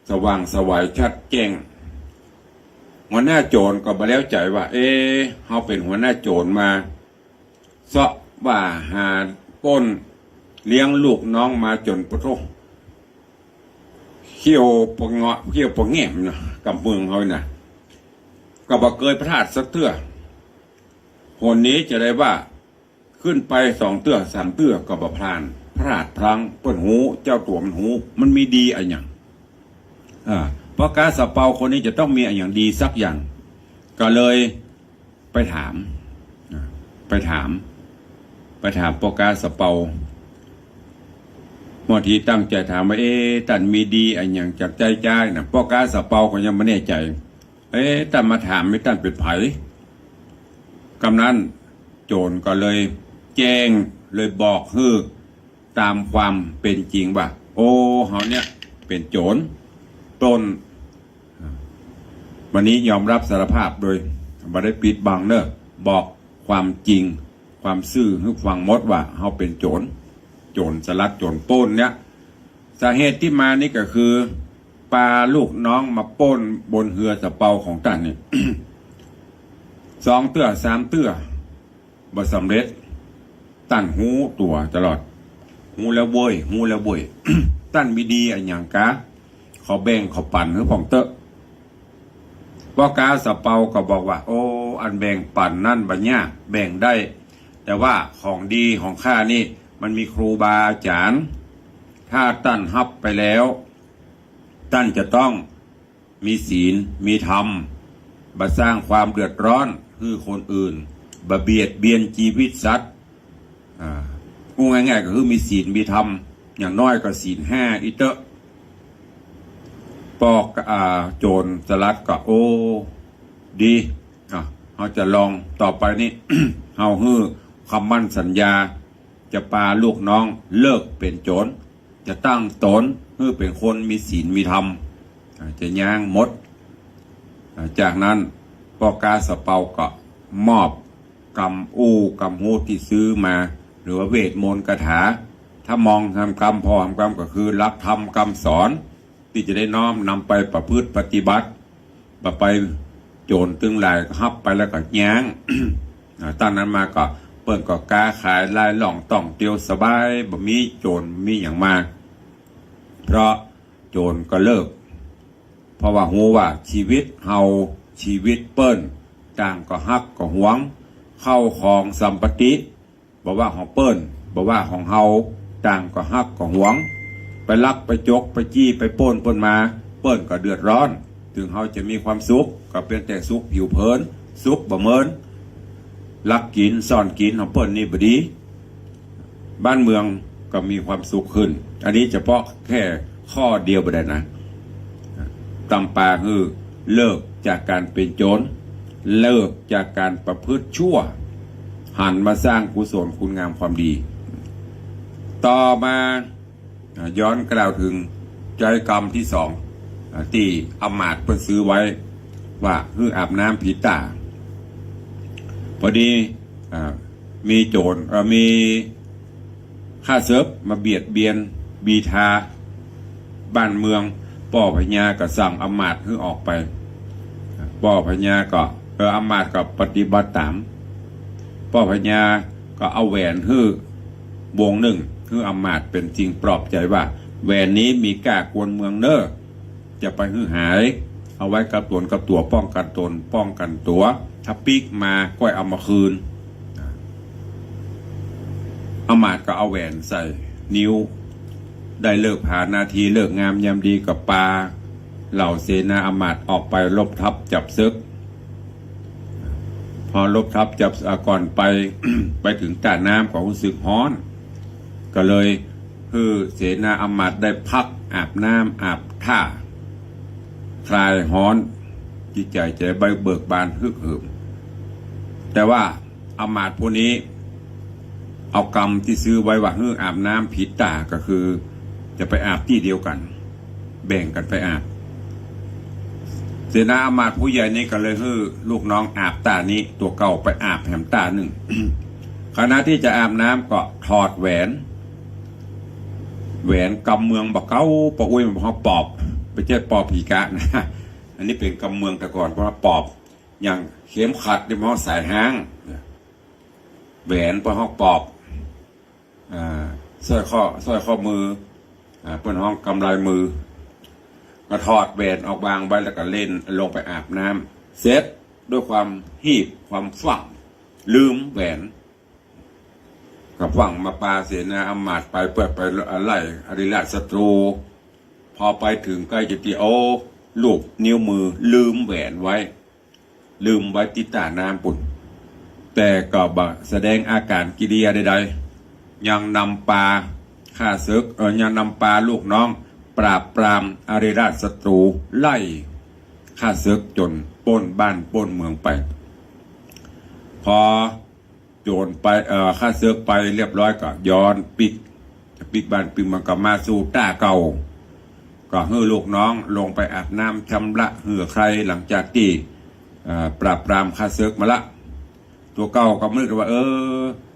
[SPEAKER 2] สว่างสวายชัดแจ้งหัวหน้าโจรก็มาแล้วใจว่าเขาเป็นหัวหน้าโจรมาเสาะว่าหาป้นเลี้ยงลูกน้องมาจนปะโทเขี้ยวปงเงาะเขี้ยวปงแง่มนะกับเมืองเขานะก็บอกเกยพระธาตุสักเตื้อคนนี้จะได้ว่าขึ้นไป2 เตื้อ 3 เตื้อก็บอกพลานพระธาตุพลังเปิ้นหูเจ้าตัวมันหูมันมีดีอะไรอย่างเพราะการสเปาคนนี้จะต้องมีอะไรอย่างดีสักอย่างก็เลยไปถามปอกาสเปาเมื่อที่ตั้งใจถามว่าท่านมีดีอะไรอย่างจากใจนะปอกาสเปาก็ยังไม่แน่ใจท่านมาถามไม่ท่านเป็นไผกำนั้นโจรก็เลยแจ้งเลยบอกตามความเป็นจริงว่าเขาเนี่ยเป็นโจรปล้นวันนี้ยอมรับสารภาพโดยไม่ได้ปิดบังเนอะบอกความจริงความซื่อให้ฟังหมดว่าเขาเป็นโจรสลัดโจรปล้นเนี่ยสาเหตุที่มานี่ก็คือปลาลูกน้องมาปล้นบนเรือสะเปาของท่านนี่ 2 เตื้อ 3 เตื้อบ่สำเร็จตั้นหูตัวตลอดหูแล้วเว้ย ตั้นมีดีอันอย่างกะเขาแบ่งเขาปั่นหรือของเตอะว่ากาสะเปาก็บอกว่าอันแบ่งปั่นนั่นบัญญัติแบ่งได้แต่ว่าของดีของข้านี่มันมีครูบาอาจารย์ถ้าตั้นฮับไปแล้วตั้นจะต้องมีศีลมีธรรมมาสร้างความเดือดร้อนคือคนอื่น บะเบียดเบียนชีวิตสัตว์พูดง่ายๆก็คือมีศีลมีธรรมอย่างน้อยก็ศีล5อีเตอะปอกโจรสลัดก็โอ้ดีเขาจะลองต่อไปนี้ เฮาฮื้อคำมั่นสัญญาจะปาลูกน้องเลิกเป็นโจรจะตั้งตนฮื้อเป็นคนมีศีลมีธรรมจะย่างมดจากนั้นปอกาสะเปาก็มอบกำกำหูที่ซื้อมาหรือว่าเวทมนต์คาถาถ้ามองทำกรรมพอทำกรรมก็คือรับธรรมคำสอนที่จะได้น้อมนำไปประพฤติปฏิบัติไปโจรตึงหลายฮับไปแล้วก็ย้าง ตอนนั้นมาก็เปิดก็กาขายลายหล่องต้องเตียวสบายบ่มีโจรมีอย่างมาเพราะโจรก็เลิกเพราะว่าหูว่าชีวิตเฮาชีวิตเปิ้นต่างก็ฮักก็หวงเข้าของสัมปติบอกว่าของเปิ้นบอกว่าของเฮาต่างก็ฮักก็หวงไปลักไปจกไปจี้ไปป้นเปิ้นมาเปิ้นก็เดือดร้อนถึงเฮาจะมีความสุขก็เป็นแต่สุขผิวเผินสุขบ่เมินลักกินซ่อนกินของเปิ้นนี่บ่ดีบ้านเมืองก็มีความสุขขึ้นอันนี้เฉพาะแค่ข้อเดียวบ่ได้นะตำปาคือเลิกจากการเป็นโจรเลิกจากการประพฤติชั่วหันมาสร้างกุศลคุณงามความดีต่อมาย้อนกล่าวถึงจอยกรรมที่สองที่อำมาตย์เพิ่นซื้อไว้ว่าคืออาบน้ำผีตาพอดีมีโจรมีข้าศึกมาเบียดเบียนบีทาบ้านเมืองป่อพญาก็สั่งอำมาตย์ให้ออกไปป่อพญาก็อำมาตย์ก็ปฏิบัติตามป่อพญาก็เอาแหวนให้วงหนึ่งคืออำมาตย์เป็นจริงปลอบใจว่าแหวนนี้มีกล้ากวนเมืองเนอจะไปหื้อหายเอาไว้กับตัวป้องกันตนป้องกันตัวถ้าปีกมาก็เอามาคืนอำมาตย์ก็เอาแหวนใส่นิ้วได้เลิกผ่านนาทีเลิกงามยามดีกับปาเหล่าเสนาอำมาตย์ออกไปลบทับจับซึกพอลบทับจับก่อนไป ไปถึงตาน้ำของศึกฮ้อนก็เลยคือเสนาอำมาตย์ได้พักอาบน้ำอาบท่าคลายฮ้อนจิตใจใจใบเบิกบานฮึกเหิมแต่ว่าอำมาตย์พวกนี้เอากรรมที่ซื้อไว้ว่าอาบน้ำผีตาก็คือจะไปอาบที่เดียวกันแบ่งกันไปอาบเสนาอำมาตย์ผู้ใหญ่นี่ก็เลยลูกน้องอาบตานี้ตัวเก่าไปอาบแหมตาหนึ่ง ขณะที่จะอาบน้ำก็ถอดแหวนกำเมืองบอกเก้าปะอุ้ยมันเขาปอบไปเจ็ดปอบผีกะนะอันนี้เป็นกำเมืองแต่ก่อนเพราะว่าปอบอย่างเข็มขัดที่มันสายห้างแหวนเพราะเขาปอบสร้อยข้อมือเปิ้นห้องกำไรมือก็ถอดแหวนออกวางไว้แล้วก็เล่นลงไปอาบน้ำเสร็จด้วยความหีบความฝังลืมแหวนกับฝังมาปาเสนาอำมาตย์ไปเปิดไปไล่อริราชศัตรูพอไปถึงใกล้จะตีโอลูบนิ้วมือลืมแหวนไว้ติดตาน้ำปุ่นแต่ก็บ่แสดงอาการกิริยาใดๆยังนำปาข้าศึกยังนำปาลูกน้องปราบปรามอริราชศัตรูไล่ข้าศึกจนปล้นบ้านปล้นเมืองไปพอโจรไปข้าศึกไปเรียบร้อยก็ย้อนปิกบ้านปิกมันก็มาสู่ต้าเก่าก็ให้ลูกน้องลงไปอาบน้ำชำระเหือใครหลังจากที่ปราบปรามข้าศึกมาละตัวเก่าก็นึกว่า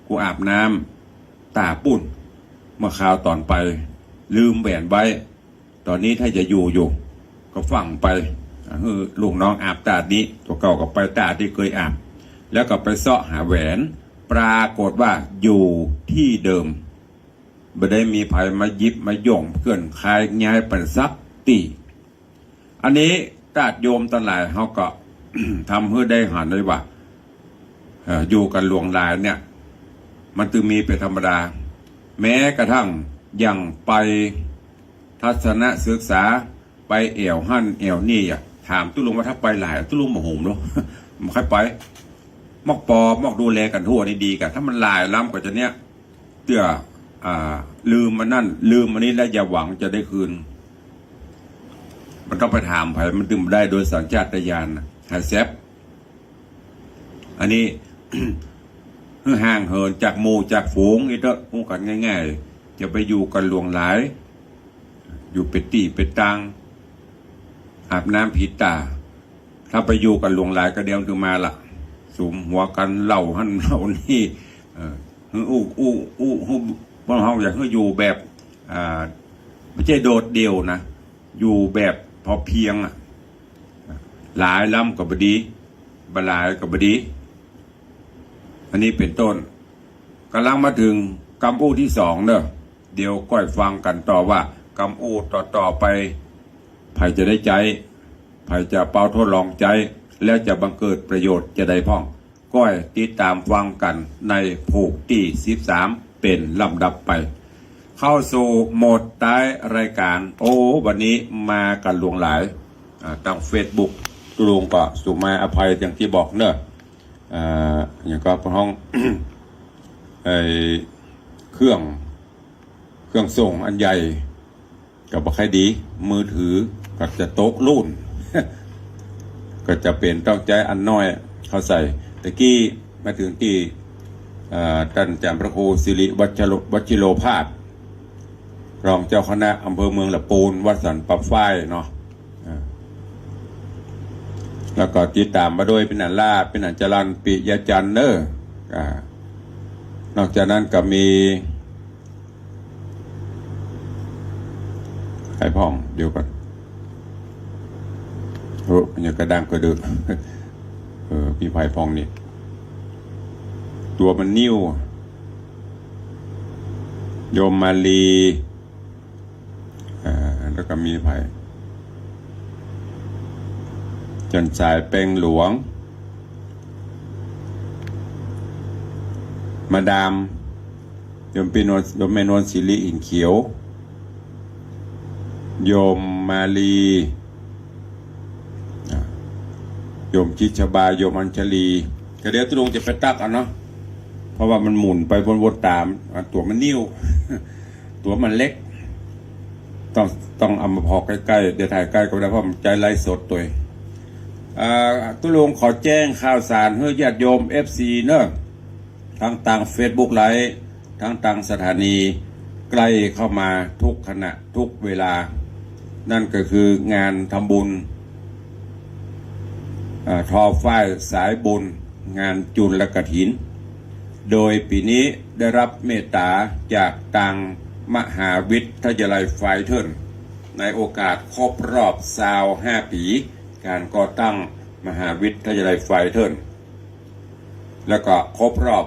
[SPEAKER 2] กูอาบน้ำตาปุ่นเมื่อคราวตอนไปลืมแหวนไว้ตอนนี้ถ้าจะอยู่ก็ฝังไปลูกน้องอาบตานี้ตัวเก่าก็ไปตาที่เคยอาบแล้วก็ไปเสาะหาแหวนปรากฏว่าอยู่ที่เดิมไม่ได้มีภัยมายิบมาย่งเพื่อนคายย้ายปันซักตีอันนี้ญาติโยมทั้งหลายเขาก็ ทำเพื่อได้หันเลยว่าอยู่กันหลวงหลายเนี่ยมันจึงมีเป็นธรรมดาแม้กระทั่งยังไปทัศนศึกษาไปแอวหั่นแอวนี่ถามตุลุงว่าถ้าไปหลายตุลุงมาห่มเนาะมันค่อยไป มอกปอมอกดูแลกันทั่วนี่ดีกันถ้ามันลายล้ำกว่าจะเนี้ยเตื้อลืมมันนั่นลืมมันนี้แล้วอย่าหวังจะได้คืนมันต้องไปถามไผมันถึงได้โดยสัญชาตญาณหาแซบอันนี้ ห่างเหินจากหมู่จากฝูงนี่เถอะพูดกันง่ายๆจะไปอยู่กันหลวงหลายอยู่เป็ดตีเป็ดตังอาบน้ำผีตาถ้าไปอยู่กันหลวงหลายก็เดียวถึงมาละสุมหัวกันเล่าหั่นเล่านี่บ้านเฮาอยากให้อยู่แบบไม่ใช่โดดเดี่ยวนะอยู่แบบพอเพียงหลายล้ำกับบดีบหลายกับบดีอันนี้เป็นต้นกำลังมาถึงกำอู้ที่สองเนอะเดี๋ยวก้อยฟังกันต่อว่ากำอู้ต่อไปไผจะได้ใจไผจะเป่าทดลองใจแล้วจะบังเกิดประโยชน์จะได้พ่องก้อยติดตามฟังกันในผูกที่13เป็นลำดับไปเข้าสู่โหมดท้ายรายการวันนี้มากันหลวงหลายตั้งเฟซบุ๊กตุลุงก็สุมาอภัยอย่างที่บอกเนอะอย่างก็ห้อง เครื่องส่งอันใหญ่กับใครดีมือถือก็จะโต๊ะรุ่น ก็จะเป็นต้องใจอันน้อยเขาใส่ตะกี้มาถึงที่ท่านจำพระครูสิริวัชิโรภาสรองเจ้าคณะอำเภอเมืองละปูนวัดสันปับฝ้ายเนาะแล้วก็ติดตามมาโดยเป็นอันลาเป็นอันจรันปิยจันเนอร์นอกจากนั้นก็มีไข่พ่องเดี๋ยวกันมันยังกระดังกระดึกพี่ไผ่พ่องนี่ตัวมันนิ่วโยมมาลีแล้วก็มีไผ่จนสายเป่งหลวงมาดามโยมปีนนโยมแม่นวลศิริอินเขียวโยมมาลีโยมชิชบาโยมอัญชลีก็เดี๋ยวตุลงจะไปตักเนาะเพราะว่ามันหมุนไปวนๆตามตัวมันนิ่ว ตัวมันเล็กต้องเอามาพอใกล้ๆเดี๋ยวถ่ายใกล้ก็ได้เพราะมันใจไล่สดตัวตุลงขอแจ้งข่าวสารเพื่อญาติโยม FC เนอะทั้งต่าง Facebook ไลฟ์ทั้งต่างสถานีใกล้เข้ามาทุกขณะทุกเวลานั่นก็คืองานทำบุญทอฝ้ายสายบุญงานจุลกฐินโดยปีนี้ได้รับเมตตาจากทางมหาวิทยาลัยไฟเทิร์นในโอกาสครบรอบ25 ปีการก่อตั้งมหาวิทยาลัยไฟเทิร์นแล้วก็ครบรอบ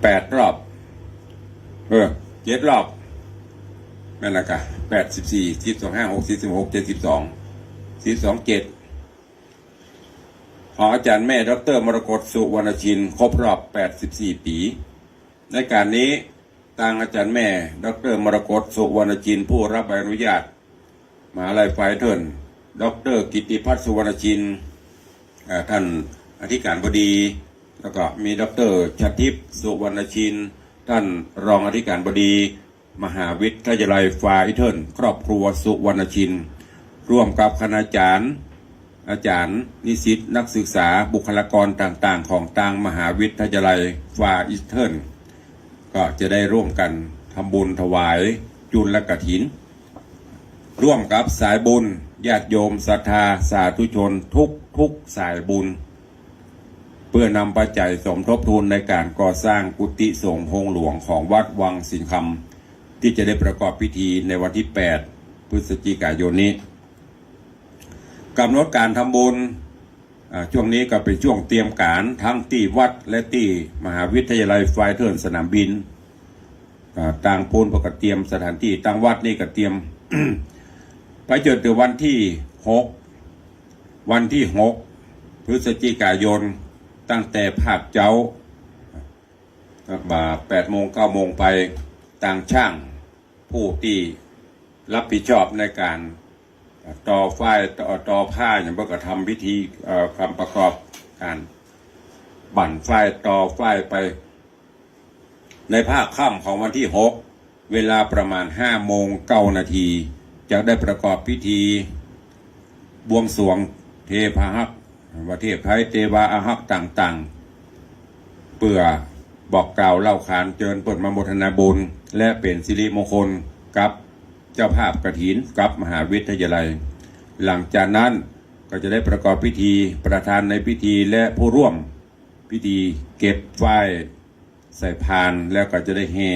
[SPEAKER 2] 8 รอบ7 รอบนั่นแหละค่ะ84 12 56 46 72 42 7ของอาจารย์แม่ดร.มรกตสุวรรณชินครบรอบ84 ปีในการนี้ทางอาจารย์แม่ดร.มรกตสุวรรณชินผู้รับใบอนุญาตมหาวิทยาลัยไฟเทิร์นดร.กิติพัฒน์สุวรรณชินท่านอธิการบดีแล้วก็มีดร.ชทิพย์สุวรรณชินท่านรองอธิการบดีมหาวิทยาลัยไฟเทิร์นครอบครัวสุวรรณชินร่วมกับคณาจารย์อาจารย์นิสิตนักศึกษาบุคลากรต่างๆของทางมหาวิทยาลัยฟาอิสเทิร์นก็จะได้ร่วมกันทำบุญถวายจุลกฐินร่วมกับสายบุญญาติโยมศรัทธาสาธุชนทุกสายบุญเพื่อนำปัจจัยสมทบทุนในการก่อสร้างกุฏิสงฆ์องค์หลวงของวัดวังสิงห์คำที่จะได้ประกอบพิธีในวันที่8 พฤศจิกายนนี้กำหนดการทำบุญช่วงนี้ก็เป็นช่วงเตรียมการทั้งที่วัดและที่มหาวิทยาลัยไฟเทิร์นสนามบินต่างพูนประกาศเตรียมสถานที่ตั้งวัดนี่ก็เตรียม ไปจนถึงวันที่6 พฤศจิกายนตั้งแต่ภาคเจ้าบ่า8 โมง 9 โมงไปต่างช่างผู้ที่รับผิดชอบในการ ต่อฝ้ายต่อผ้าอย่างพวกก็ทำพิธีคำประกอบการบั่นฝ้ายต่อฝ้ายไปในภาคค่ำของวันที่6เวลาประมาณ5:09 น.จะได้ประกอบพิธีบวงสรวงเทพาหักว่าเทพไทยเทวาอาหักต่างๆเพื่อบอกกล่าวเล่าขานเจิญเปิดมาโมทนาบุญและเป็นสิริมงคลกับเจ้าภาพกฐินกับมหาวิทยาลัยหลังจากนั้นก็จะได้ประกอบพิธีประธานในพิธีและผู้ร่วมพิธีเก็บฝ้ายใส่พานแล้วก็จะได้แห่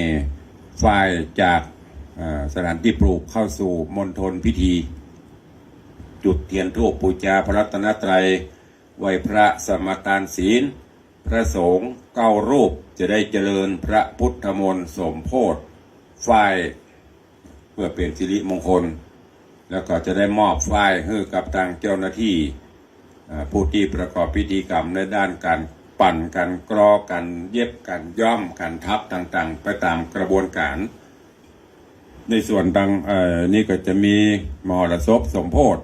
[SPEAKER 2] ฝ้ายจากสถานที่ปลูกเข้าสู่มณฑลพิธีจุดเทียนธูปบูชาพระรัตนตรัยไหว้พระสมทานศีลพระสงฆ์9 รูปจะได้เจริญพระพุทธมนต์สมโภชฝ้ายเพื่อเป็นสิริมงคลแล้วก็จะได้มอบฝ้ายให้กับทางเจ้าหน้าที่ผู้ที่ประกอบพิธีกรรมในด้านการปั่นกันกรอกันเย็บกันย้อมกันทับต่างๆไปตามกระบวนการในส่วนต่างนี้ก็จะมีมหรสพสมโภช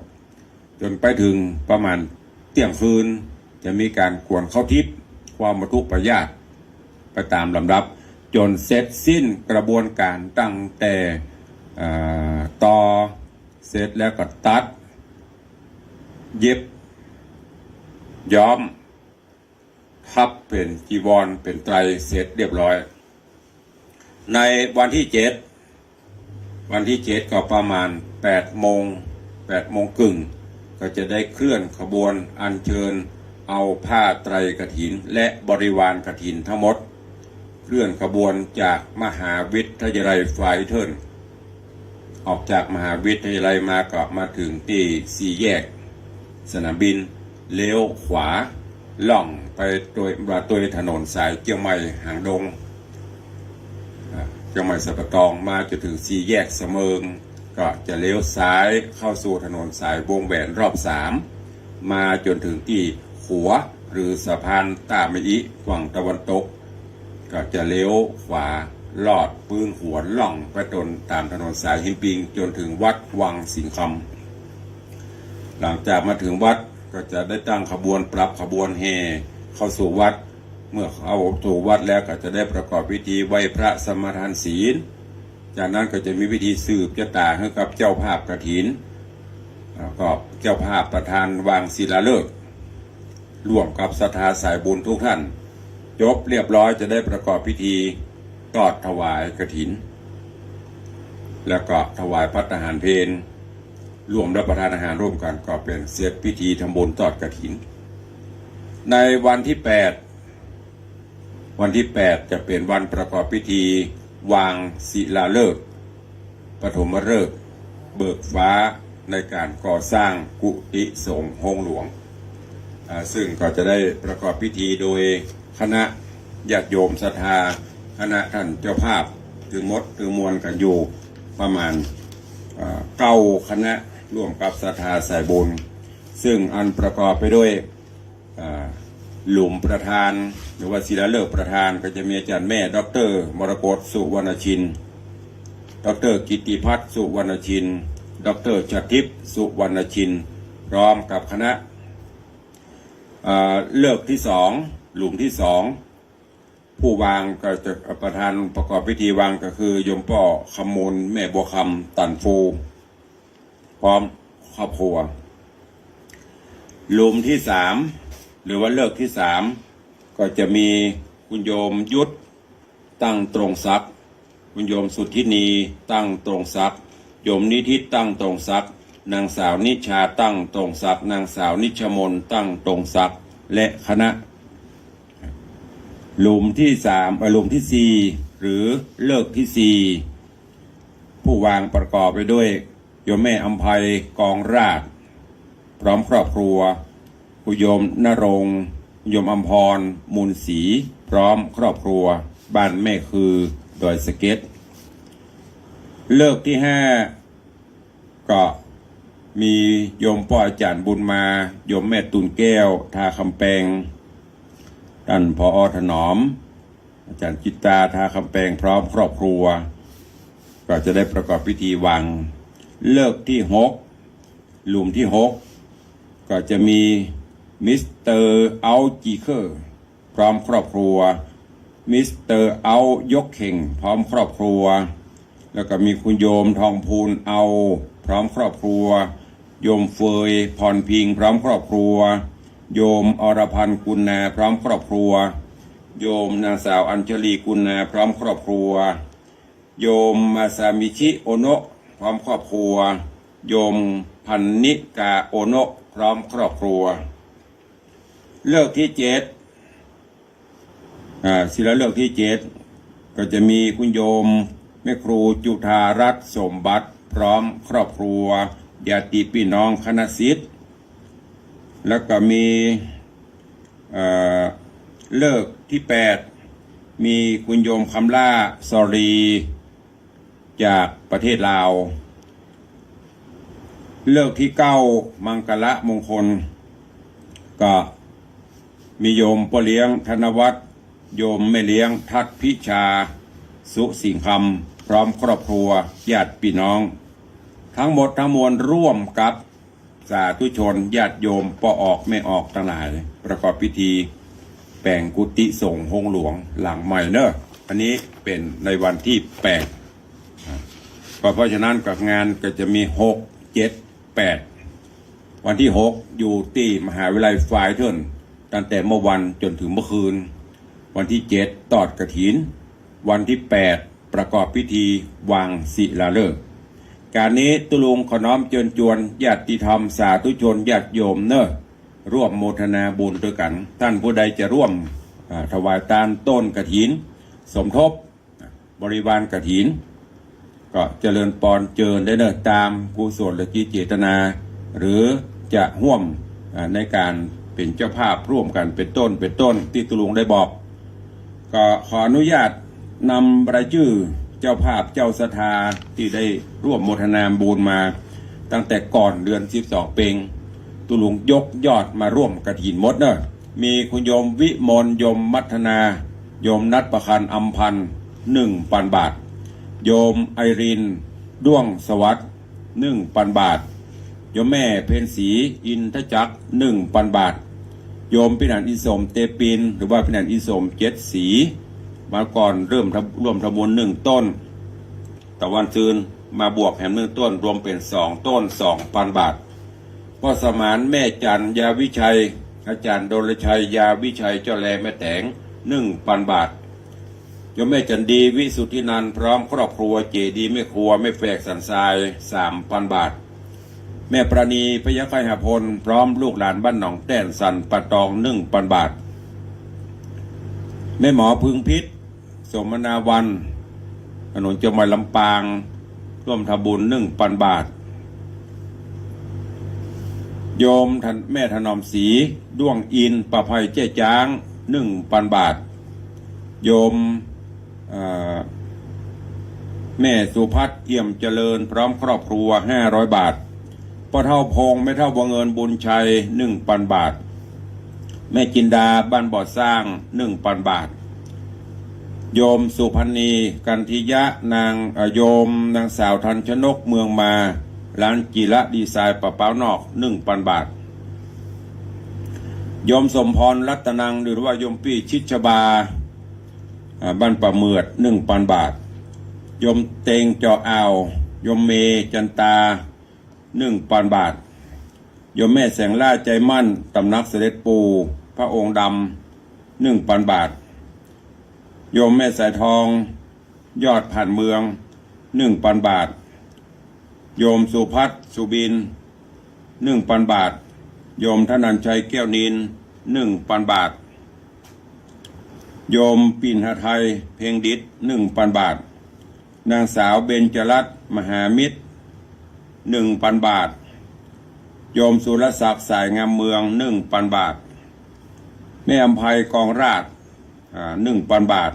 [SPEAKER 2] จนไปถึงประมาณเที่ยงคืนจะมีการกวนข้าวทิพย์ความมัทุปยาตไปตามลำดับจนเสร็จสิ้นกระบวนการตั้งแต่ต่อเสร็จแล้วก็ตัดเย็บย้อมทับเป็นจีวรเป็นไตรเสร็จเรียบร้อยในวันที่7ก็ประมาณ8 โมงครึ่งก็จะได้เคลื่อนขบวนอัญเชิญเอาผ้าไตรกฐินและบริวารกฐินทั้งหมดเคลื่อนขบวนจากมหาวิทยาลัยไฟเทิร์นออกจากมหาวิทยาลัยมาก็มาถึงที่4 แยกสนามบินเลี้ยวขวาล่องไปโดยถนนสายเชียงใหม่หางดงเชียงใหม่สัปตองมาจนถึง4 แยกเสมิงก็จะเลี้ยวซ้ายเข้าสู่ถนนสายวงแหวนรอบ3มาจนถึงที่ขัวหรือสะพานตาเมอิฝั่งตะวันตกก็จะเลี้ยวขวาลอดปืนหัวล่องไปจนตามถนนสายหินปิงจนถึงวัดวังสิงคำหลังจากมาถึงวัดก็จะได้ตั้งขบวนปรับขบวนแห่เข้าสู่วัดเมื่อเข้าสู่วัดแล้วก็จะได้ประกอบพิธีไหว้พระสมทานศีลจากนั้นก็จะมีพิธีสืบชะตาให้กับเจ้าภาพกฐินก็เจ้าภาพประธานวางศิลาฤกษ์ร่วมกับศรัทธาสายบุญทุกท่านจบเรียบร้อยจะได้ประกอบพิธีทอดถวายกฐินแล้วก็ถวายภัตตาหารเพลร่วมรับประทานอาหารร่วมกันก็เป็นเสร็จพิธีทำบุญทอดกฐินในวันที่8จะเป็นวันประกอบพิธีวางศิลาฤกษ์ปฐมฤกษ์เบิกฟ้าในการก่อสร้างกุฏิสงฆ์องค์หลวงซึ่งก็จะได้ประกอบพิธีโดยคณะญาติโยมศรัทธาคณะท่านเจ้าภาพถึงมวลกันอยู่ประมาณ9 คณะร่วมกับศรัทธาสายบุญซึ่งอันประกอบไปด้วยหลุมประธานหรือว่าศิลาฤกษ์ประธานก็จะมีอาจารย์แม่ดร.มรกตสุวรรณชินดร.กิติพัฒน์สุวรรณชินดร.ชทิพย์สุวรรณชินพร้อมกับคณะเลิกที่2หลุมที่2ผู้วางก็จะประธานประกอบพิธีวางก็คือยมป่อคำมูลแม่บัวคำตันฟูพร้อมครอบครัวหลุมที่3หรือว่าเลิกที่3ก็จะมีคุณโยมยุทธตั้งตรงศักดิ์คุณโยมสุทธินีตั้งตรงศักดิ์โยมนิธิตั้งตรงศักดิ์นางสาวนิชาตั้งตรงศักดิ์นางสาวนิชมนตั้งตรงศักดิ์และคณะหลุมที่หลุมที่4หรือเลิกที่4ผู้วางประกอบไปด้วยโยมแม่อำไพกองราชพร้อมครอบครัวคุณโยมณรงค์โยมอำพรมูลศรีพร้อมครอบครัวบ้านแม่คือดอยสะเก็ดเลิกที่5ก็มีโยมพ่ออาจารย์บุญมาโยมแม่ตุนแก้วทาคำแปงท่านผอ.ถนอมอาจารย์จิตตาทาคำแปงพร้อมครอบครัวก็จะได้ประกอบพิธีวางเลิกที่6 หลุมที่ 6 ก็จะมีมิสเตอร์เอาจีเคอร์พร้อมครอบครัวมิสเตอร์เอายกเข่งพร้อมครอบครัวแล้วก็มีคุณโยมทองพูนเอาพร้อมครอบครัวโยมเฟยพรพิงพร้อมครอบครัวโยมอรพันธ์กุลนาพร้อมครอบครัวโยมนางสาวอัญชลีกุลนาพร้อมครอบครัวโยมมาซามิชิโอโนะพร้อมครอบครัวโยมพันนิกาโอโนะพร้อมครอบครัวเลิกที่7ศิลาเลิกที่7ก็จะมีคุณโยมแม่ครูจุฑารัตน์สมบัติพร้อมครอบครัวญาติพี่น้องคณะศิษย์แล้วก็มีเลิกที่8มีคุณโยมคำล่าสรีจากประเทศลาวเลิกที่9มังกละมงคลก็มีโยมพ่อเลี้ยงธนวัฒน์โยมแม่เลี้ยงทัดพิชาสุสิงคำพร้อมครอบครัวญาติพี่น้องทั้งหมดทั้งมวลร่วมกับสาธุชนญาติโยมปอออกไม่ออกทั้งหลายประกอบพิธีแปลงกุฏิสงฆ์องค์หลวงหลังใหม่เนอะอันนี้เป็นในวันที่8เพราะฉะนั้นกับงานก็จะมี6 7 8วันที่6อยู่ที่มหาวิทยาลัยฝ่ายเทินตั้งแต่เมื่อวันจนถึงเมื่อคืนวันที่7ตอดกฐินวันที่8ประกอบพิธีวางศิลาฤกษ์การนี้ตุลุงขอน้อมเชิญชวนญาติธรรมสาธุชนญาติโยมเนอะร่วมโมทนาบุญด้วยกันท่านผู้ใดจะร่วมถวายทานต้นกฐินสมทบบริวารกฐินก็เจริญปอนเจิญได้เนอะตามกุศลและจิตเจตนาหรือจะร่วมในการเป็นเจ้าภาพร่วมกันเป็นต้นที่ตุลุงได้บอกก็ขออนุญาตนำรายชื่อเจ้าภาพเจ้าศรัทธาที่ได้ร่วมโมทนาบุญมาตั้งแต่ก่อนเดือน12เพ็งตุลุงยกยอดมาร่วมกฐินหมดเนอะมีคุณโยมวิมลโยมมัทนาโยมนัทประคันอัมพันธ์1,000 บาทโยมไอรินด้วงสวัสดิ์1,000 บาทโยมแม่เพนศรีอินทจักร1,000 บาทโยมพินันอิสมเตปินหรือว่าพินันอิสม7สีมาก่อนเริ่มร่วมทำบุญ1 ต้นแต่วันซืนมาบวกแถม1 ต้นรวมเป็น2 ต้น 2,000 บาทพ่อสมานแม่จันยาวิชัยอาจารย์โดลชัยยาวิชัยเจ้าแลแม่แตง1,000 บาทโยมแม่จันดีวิสุทธินันท์พร้อมครอบครัวเจดีแม่ครัวแม่แฝกสันทราย 3,000 บาทแม่ประณีพยัคฆ์ไคหพลพร้อมลูกหลานบ้านหนองแต้นสันปะตอง 1,000 บาทแม่หมอพึงพิษสมนาวันถนนจังหวัดลำปางร่วมทำบุญ 1,000 บาทโยมแม่ถนอมศรีด้วงอินประภัยเจ้จ้าง 1,000 บาทโยมแม่สุพัฒน์เอี่ยมเจริญพร้อมครอบครัว500 บาทพ่อเท่าพงแม่เท่าบังเอิญบุญชัย 1,000 บาทแม่จินดาบ้านบ่อสร้าง 1,000 บาทโยมสุพรรณีกันทิยะโยมนางสาวทันชนกเมืองมาร้านจิระดีไซน์ปะเป้านอก 1,000 บาทโยมสมพรรัตนังหรือว่าโยมปี้ชิชบาบ้านประเมือด 1,000 บาทโยมเตงจออ่าวโยมเมจันตา 1,000 บาทโยมแม่แสงล่าใจมั่นตำนักเสด็จปู่พระองค์ดำ 1,000 บาทโยมแม่สายทองยอดผ่านเมือง 1,000 บาทโยมสุพัฒน์สุบิน 1,000 บาทโยมธนัญชัยแก้วนิน 1,000 บาทโยมปิ่นหทัยเพ็งดิษ 1,000 บาทนางสาวเบญจรัตน์มหามิตร 1,000 บาทโยมสุรศักดิ์สายงามเมือง 1,000 บาทแม่อำไพกองราช1,000 บาท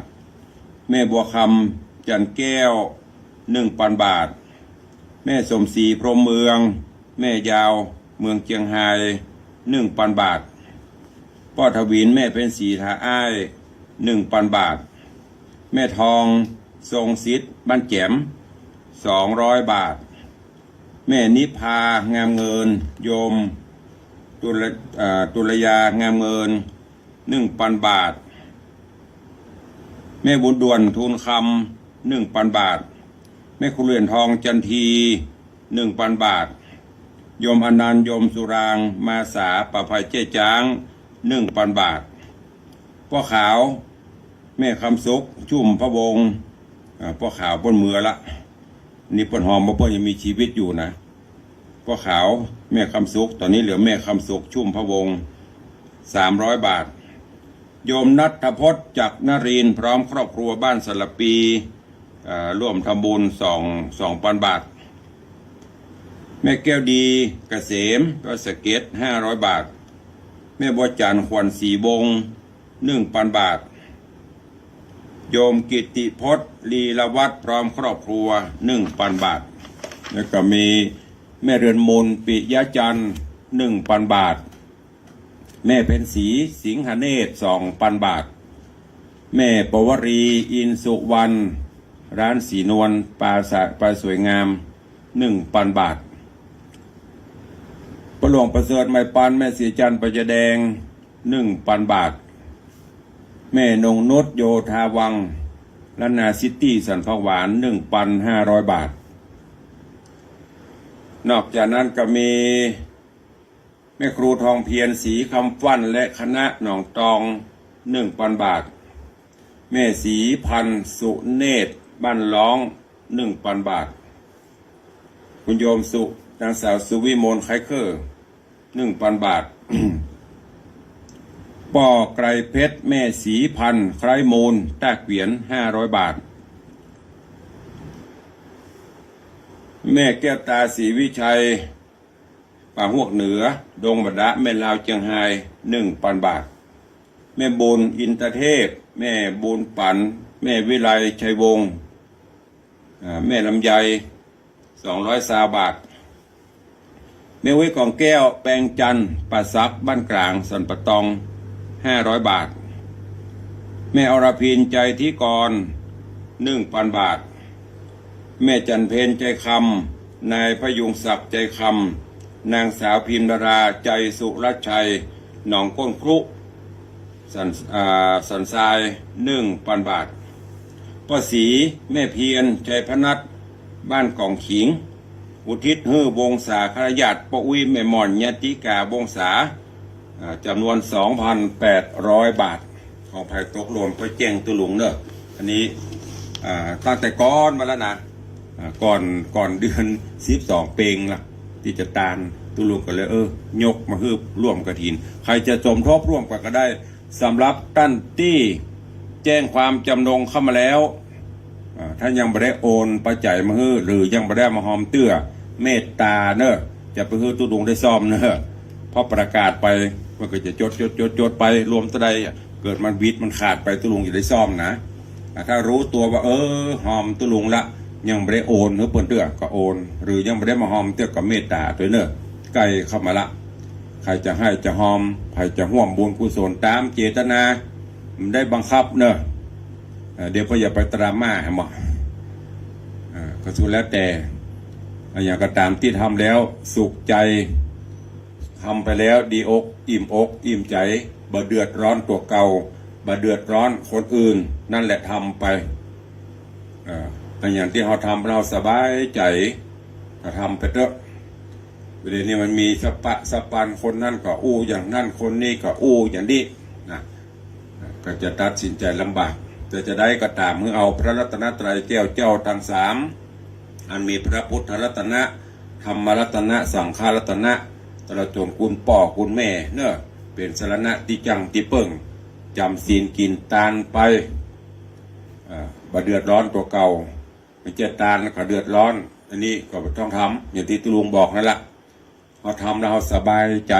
[SPEAKER 2] แม่บัวคำจันแก้ว 1,000 บาทแม่สมศรีพรหมเมืองแม่ยาวเมืองเจียงไฮ้ 1,000 บาทพ่อทวินแม่เป็นศรีทาอ้าย 1,000 บาทแม่ทองทรงศิษย์บ้านแจ่ม200 บาท แม่นิพางามเงินโยมตุลยางามเงิน1,000 บาทแม่บุญด่วนทูลคำ1,000 บาทแม่คุเรือนทองจันที1,000 บาทโยมอนันต์โยมสุรางมาสาประภัยเจ๊จาง1,000 บาทพ่อขาวแม่คำสุขชุ่มพระวงศ์พ่อขาวป้นมือละนี่ป้นหอมมาป้นยังมีชีวิตอยู่นะพ่อขาวแม่คำสุขตอนนี้เหลือแม่คำสุขชุ่มพระวงศ์300 บาทโยมนัทพจน์จักรนรินทร์พร้อมครอบครัวบ้านสลับปีร่วมทำบุญ2,000 บาทแม่แก้วดีเกษมก็สเก็ต500 บาทแม่บัวจันทร์ขวัญศรีวงศ์1,000 บาทโยมกิตติพจน์ลีลวัฒน์พร้อมครอบครัว1,000 บาทแล้วก็มีแม่เรือนมนปิยะจันทร์1,000 บาทแม่เพ็ญศรีสิงหเนตร2,000 บาทแม่ปวรีอินสุวรรณร้านสีนวลปลาสวยงาม1,000 บาทประหลวงประเสริฐไม้ปันแม่เสียจันทร์ปัจจแดง1,000 บาทแม่นงนุชโยธาวังล้านนาซิตี้สันพักหวาน 1,500 บาทนอกจากนั้นก็มีแม่ครูทองเพียรศรีคำฟั่นและคณะหนองตอง 1,000 บาทแม่ศรีพันธ์สุเนตรบ้านร้อง 1,000 บาทคุณโยมสุนางสาวสุวิมลไคเคอร์ 1,000 บาท ป่อไกรเพชรแม่ศรีพันธ์ไครมูลตาเกวียน500 บาทแม่แก้วตาศรีวิชัยป่าหวกเหนือดงบัดดะแม่ลาวเจียงไฮ้ 1,000 บาทแม่บุญอินทเทพแม่บุญปันแม่วิไลชัยวงศ์แม่ลำไย220 บาทแม่ไว้กองแก้วแปลงจันทร์ป่าซักบ้านกลางสันปะตอง500 บาทแม่อรพินใจที่กร 1,000 บาทแม่จันเพนใจคำนายพยุงศักดิ์ใจคำนางสาวพิมดาราใจสุรชัยหนองก้นครุสันทราย 1,000 บาทป้าศรีแม่เพียรใจพนัทบ้านกองขิงอุทิศฮื้อวงศาครญาติป้าอุ้ยแม่หม่อนยติกาวงศาจำนวน 2,800 บาทของภัยตกหล่นเพื่อแจ้งตุลุงเนอะอันนี้ตั้งแต่ก้อนมาแล้วนะก่อนเดือน12เปงล่ะที่จะตานตุลุงก็เลยยกมาฮืบร่วมกฐินใครจะสมทบร่วมก็ได้สำหรับท่านที่แจ้งความจำนงเข้ามาแล้วท่านยังไม่ได้โอนปัจจัยมาฮื้อหรือยังไม่ได้มาหอมเตื้อเมตตาเนอะจะไปฮื้อตุลุงได้ซ่อมเนอะเพราะประกาศไปมันก็จะจดไปรวมตัวใดเกิดมันวิดมันขาดไปตุลุงจะได้ซ่อมนะถ้ารู้ตัวว่าหอมตุลุงละยังไม่ได้โอนหรือเปิ่นเตื้อก็โอนหรือยังไม่ได้มาหอมเตื้อก็เมตตาตัวเนอะใกล้เข้ามาละใครจะให้จะหอมใครจะห่วมบุญกุศลตามเจตนามันได้บังคับเนอะเดี๋ยวก็อย่าไปตราม่าให้หมดก็สุดแล้วแต่อย่างก็ตามที่ทำแล้วสุขใจทำไปแล้วดีอกอิ่มอกอิ่มใจบ่เดือดร้อนตัวเก่าบ่เดือดร้อนคนอื่นนั่นแหละทำไปอย่างที่เราทำเราสบายใจก็ทำไปเถอะประเด็นนี้มันมีสปันคนนั่นก็อู้อย่างนั่นคนนี้ก็อู้อย่างนี้นะก็จะตัดสินใจลำบากแต่จะได้ก็ตามเมื่อเอาพระรัตนตรัยแก้วเจ้าทั้ง3อันมีพระพุทธรัตนะธรรมรัตนะสังฆรัตนะตลอดจนคุณป่อคุณแม่เนอะเป็นสรณะที่จังที่เปิ่งจำศีลกินตาลไปบ่เดือดร้อนตัวเก่าไม่เจตาลก็เดือดร้อนอันนี้ก็ต้องทำอย่างที่ตุลุงบอกนั่นแหละเราทำแล้วเราสบายใจ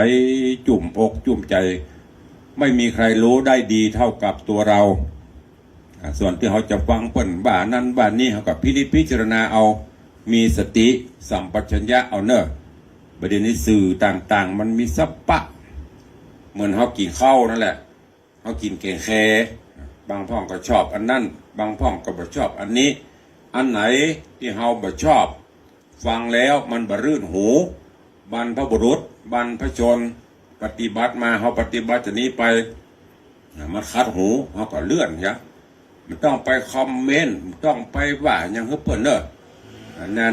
[SPEAKER 2] จุ่มอกจุ่มใจไม่มีใครรู้ได้ดีเท่ากับตัวเราส่วนที่เขาจะฟังเปิ่นบ้านนั้นบ้านนี้เขากับพิจารณาเอามีสติสัมปชัญญะเอาเนอะประเด็นนี้สื่อต่างๆมันมีสัปปะเหมือนเขากินข้าวนั่นแหละเขากินแกงแคบางพ่องก็ชอบอันนั้นบางพ่องก็บ่ชอบอันนี้อันไหนที่เขาบ่ชอบ ฟังแล้วมันบรื่นหูบรรพบุรุษบรรพชนปฏิบัติมาเขาปฏิบัติจากนี้ไปมันคัดหูเขาก็เลื่อนยะมันต้องไปคอมเมนต์ต้องไปว่าอย่างเพื่อนเนอะ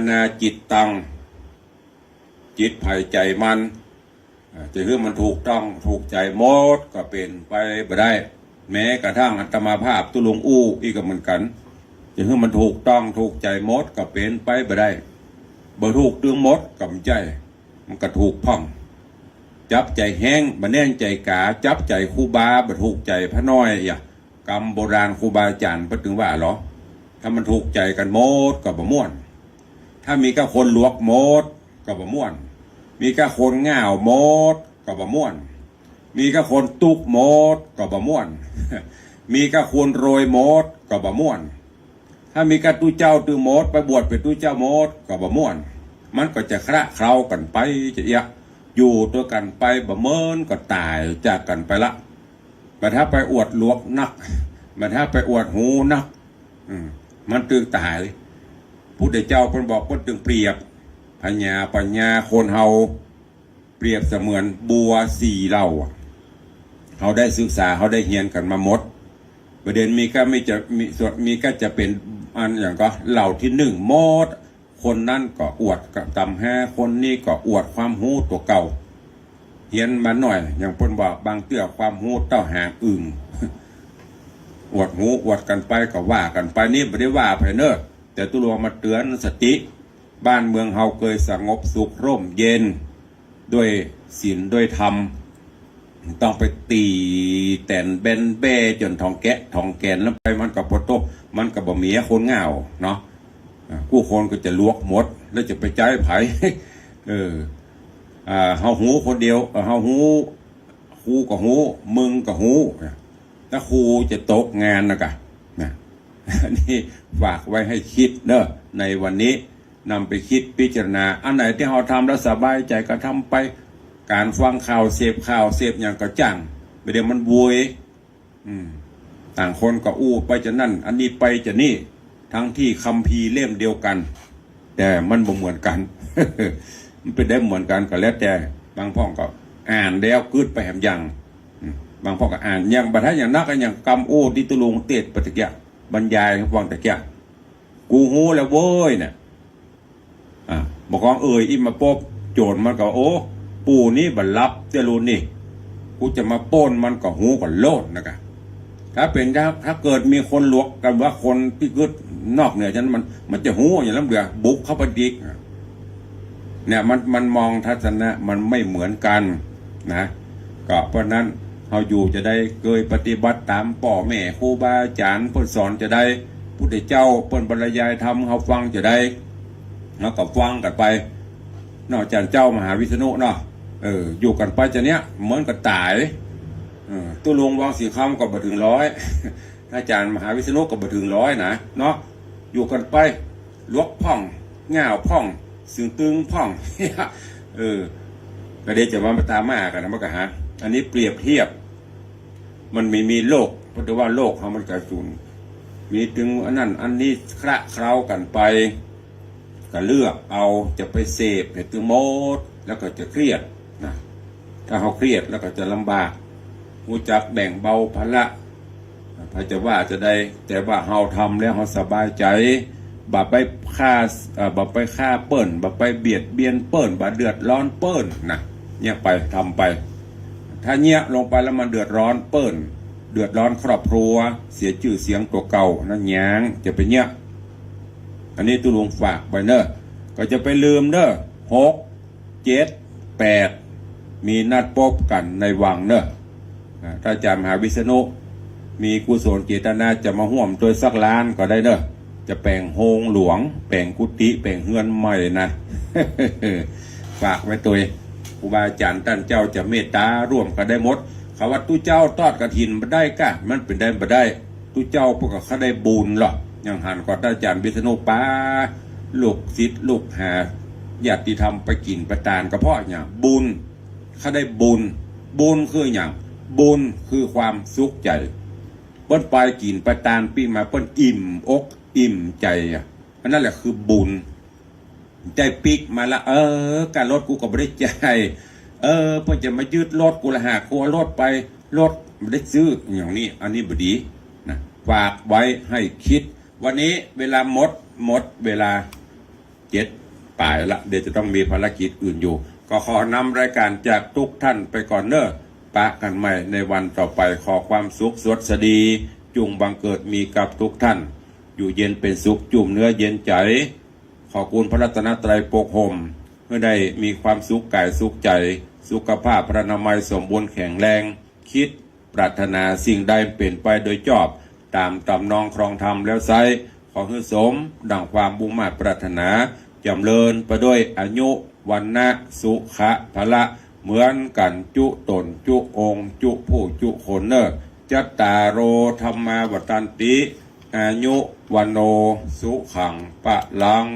[SPEAKER 2] นาจิตตังจิตภัยใจมันจะคือมันถูกต้องถูกใจหมดก็เป็นไปบ่ได้แม้กระทั่งอัตมาภาพตุลงอู้อีกก็เหมือนกันจะคือมันถูกต้องถูกใจหมดก็เป็นไปบ่ได้บ่ถูกตึงหมดกับใจมันก็ถูกพ่องจับใจแห้งบ่แน่นใจกาจับใจครูบาบ่ถูกใจพระน้อยอย่ากรรมโบราณครูบาอาจารย์เพิ่นถึงว่าหรอถ้ามันถูกใจกันหมดก็บ่ม่วนถ้ามีแค่คนลวกหมดก็บ่ม่วนมีแค่คนง่าวหมดก็บ่ม่วนมีแค่คนตุกหมดก็บ่ม่วนมีแค่คนโรยหมดก็บ่ม่วนถ้ามีแค่ตู้เจ้าตื้อหมดไปบวชเป็นตู้เจ้าหมดก็บ่ม่วนมันก็จะคละเคล้ากันไปจะเอียอยู่ตัวกันไปบ่เมินก็ตายจากกันไปละแต่ถ้าไปอวดลวกนักแต่ถ้าไปอวดหูนักมันตึงตายพุทธเจ้าเพิ่นบอกเพิ่นตึงเปรียบปัญญาคนเฮาเปรียบเสมือนบัวสี่เหล่าเขาได้ศึกษาเขาได้เรียนกันมาหมดประเด็นมีก็ไม่จะมีส่วนมีก็จะเป็นอันอย่างก็เหล่าที่หนึ่งหมดคนนั่นก็อวดกับตำแห่คนนี้ก็อวดความหูตัวเก่าเรียนมาหน่อยอย่างเพิ่นบอกบางเตื้อความหูเต้าหางอึ่งอวดหูอวดกันไปก็ว่ากันไปนี่ไม่ได้ว่าไผเนอะแต่ตุลวงมาเตือนสติบ้านเมืองเฮาเคยสงบสุขร่มเย็นด้วยศีลด้วยธรรมต้องไปตีแต่นเบนเบ้จนทองแกะทองแกนแล้วไปมันกับปโตมันกับบ่มีคนง่าวเนาะกู้คนก็จะลวกหมดแล้วจะไปใจไผเฮาหูคนเดียวเฮาหูครูก็หูมึงก็หูถ้าครูจะตกงานนะกะนี่ฝากไว้ให้คิดเนอะในวันนี้นำไปคิดพิจารณาอันไหนที่เราทำแล้วสบายใจก็ทำไปการฟังข่าวเสพอย่างก็จ้างไม่ได้มันบุยต่างคนก็อู้ไปจะนั่นอันนี้ไปจะนี่ทั้งที่คัมภีร์เล่มเดียวกันแต่มันบ่เหมือนกัน มันเป็นได้เหมือนกันก็แล้วแต่บางพ่องก็อ่านแล้วกึดไปแหมยังบางพ่อก็อ่านอย่างบัดถ้าอย่างนักอย่างกำโอ้ดิตุลงเตดปฏิกิยาบรรยายฟังตะเกียกูหูแล้วเว้ยเนี่ยบอกว่าอิมาปบโจรมันก็โอ้ปู่นี่บัลลับเจรุนนี่กูจะมาป้นมันก็หูก็โลดนะครับถ้าเกิดมีคนลวกกันว่าคนที่กึดนอกเหนือฉะนั้นมันจะหูอย่างนั้นเดือบุกเข้าไปดิกเนี่ยมันมองทัศนะมันไม่เหมือนกันนะก็เพราะนั้นเราอยู่จะได้เคยปฏิบัติตามพ่อแม่ครูบาอาจารย์เพิ่นสอนจะได้พุทธเจ้าเพิ่นบรรยายธรรมเราฟังจะได้แล้วก็ฟังกันไปนอกจากเจ้ามหาวิษณุเนาะอยู่กันไปจะเนี้ยเหมือนกับตายตัวลงวางสีคำก็บ่ถึง100อาจารย์มหาวิษณุก็บ่ถึง100นะเนาะอยู่กันไปลวกพ่องง่าวพ่องสึงตึงพ่องก็เดี๋ยวจะมาตามมากันนะมันก็หาอันนี้เปรียบเทียบมันไม่มีโลกเพราะว่าโลกเขามันกระสุนมีถึงอันนั้นอันนี้คละเคล้ากันไปก็เลือกเอาจะไปเสพให้ถึงหมดแล้วก็จะเครียดนะถ้าเขาเครียดแล้วก็จะลำบากรู้จักแบ่งเบาภาระพระจะว่าจะได้แต่ว่าเราทำแล้วเราสบายใจบ่ไปฆ่าเปิ้นบ่ไปเบียดเบียนเปิ้นบ่เดือดร้อนเปิ้นนะเนี่ยไปทำไปถ้าเนี้ยลงไปแล้วมันเดือดร้อนเปิ้นเดือดร้อนครอบครัวเสียชื่อเสียงตัวเก่านั่นแย้งจะไปเนี้ยอันนี้ตุลงฝากไปเนอะก็จะไปลืมเนอะ6 7 8มีนัดพบกันในวังเนอะถ้าอาจารย์มหาวิษณุมีกุศลเจตนาจะมาห่วมตัวสักล้านก็ได้เนอะจะแปลงโฮงหลวงแปลงกุฏิแปลงเฮือนใหม่นะ ฝากไว้ตัวครูบาอาจารย์ท่านเจ้าจะเมตตาร่วมกันได้หมดคำว่าตู้เจ้าทอดกฐินมาได้ก้ะมันเป็นได้มาได้ตู้เจ้าพวกเขาได้บุญหรอกอย่างหันก็อาจารย์วิษณุป้าลูกศิษย์ลูกหาญาติธรรมไปกินประทานกระเพาะอย่างบุญเขาได้บุญคืออย่างบุญคือความสุขใจเปิ้นไปกินประทานปีมาเปิ้นอิ่มอกอิ่มใจอันนั้นแหละคือบุญ ใจปิกมาละการรถกูก็ไม่ได้ใจายเพื่อจะมายืดรถกูละหาคัวรถไปรถไม่ได้ซื้ออย่างนี้อันนี้บดีนะฝากไว้ให้คิดวันนี้เวลาหมดเวลา7 ป่ายละเดี๋ยวจะต้องมีภารกิจอื่นอยู่ก็ขอนำรายการจากทุกท่านไปก่อนเนอะปะกันใหม่ในวันต่อไปขอความสุขสวัสดีจุงบังเกิดมีกับทุกท่านอยู่เย็นเป็นสุขจุ่มเนื้อเย็นใจขอคุณพระรัตนตรัยปกห่มเพื่อได้มีความสุขกายสุขใจสุขภาพพระนามัยสมบูรณ์แข็งแรงคิดปรารถนาสิ่งใดเป็นไปโดยชอบตามตำนองครองธรรมแล้วไซขอให้สมดังความมุ่งมั่นปรารถนาจำเริญไปด้วยอายุวันนะสุขะพละเหมือนกันจุตนจุองค์จุผู้จุคนเนอจัตตาโรธรรมาวัตันติอายุวันโนสุขังปะลัง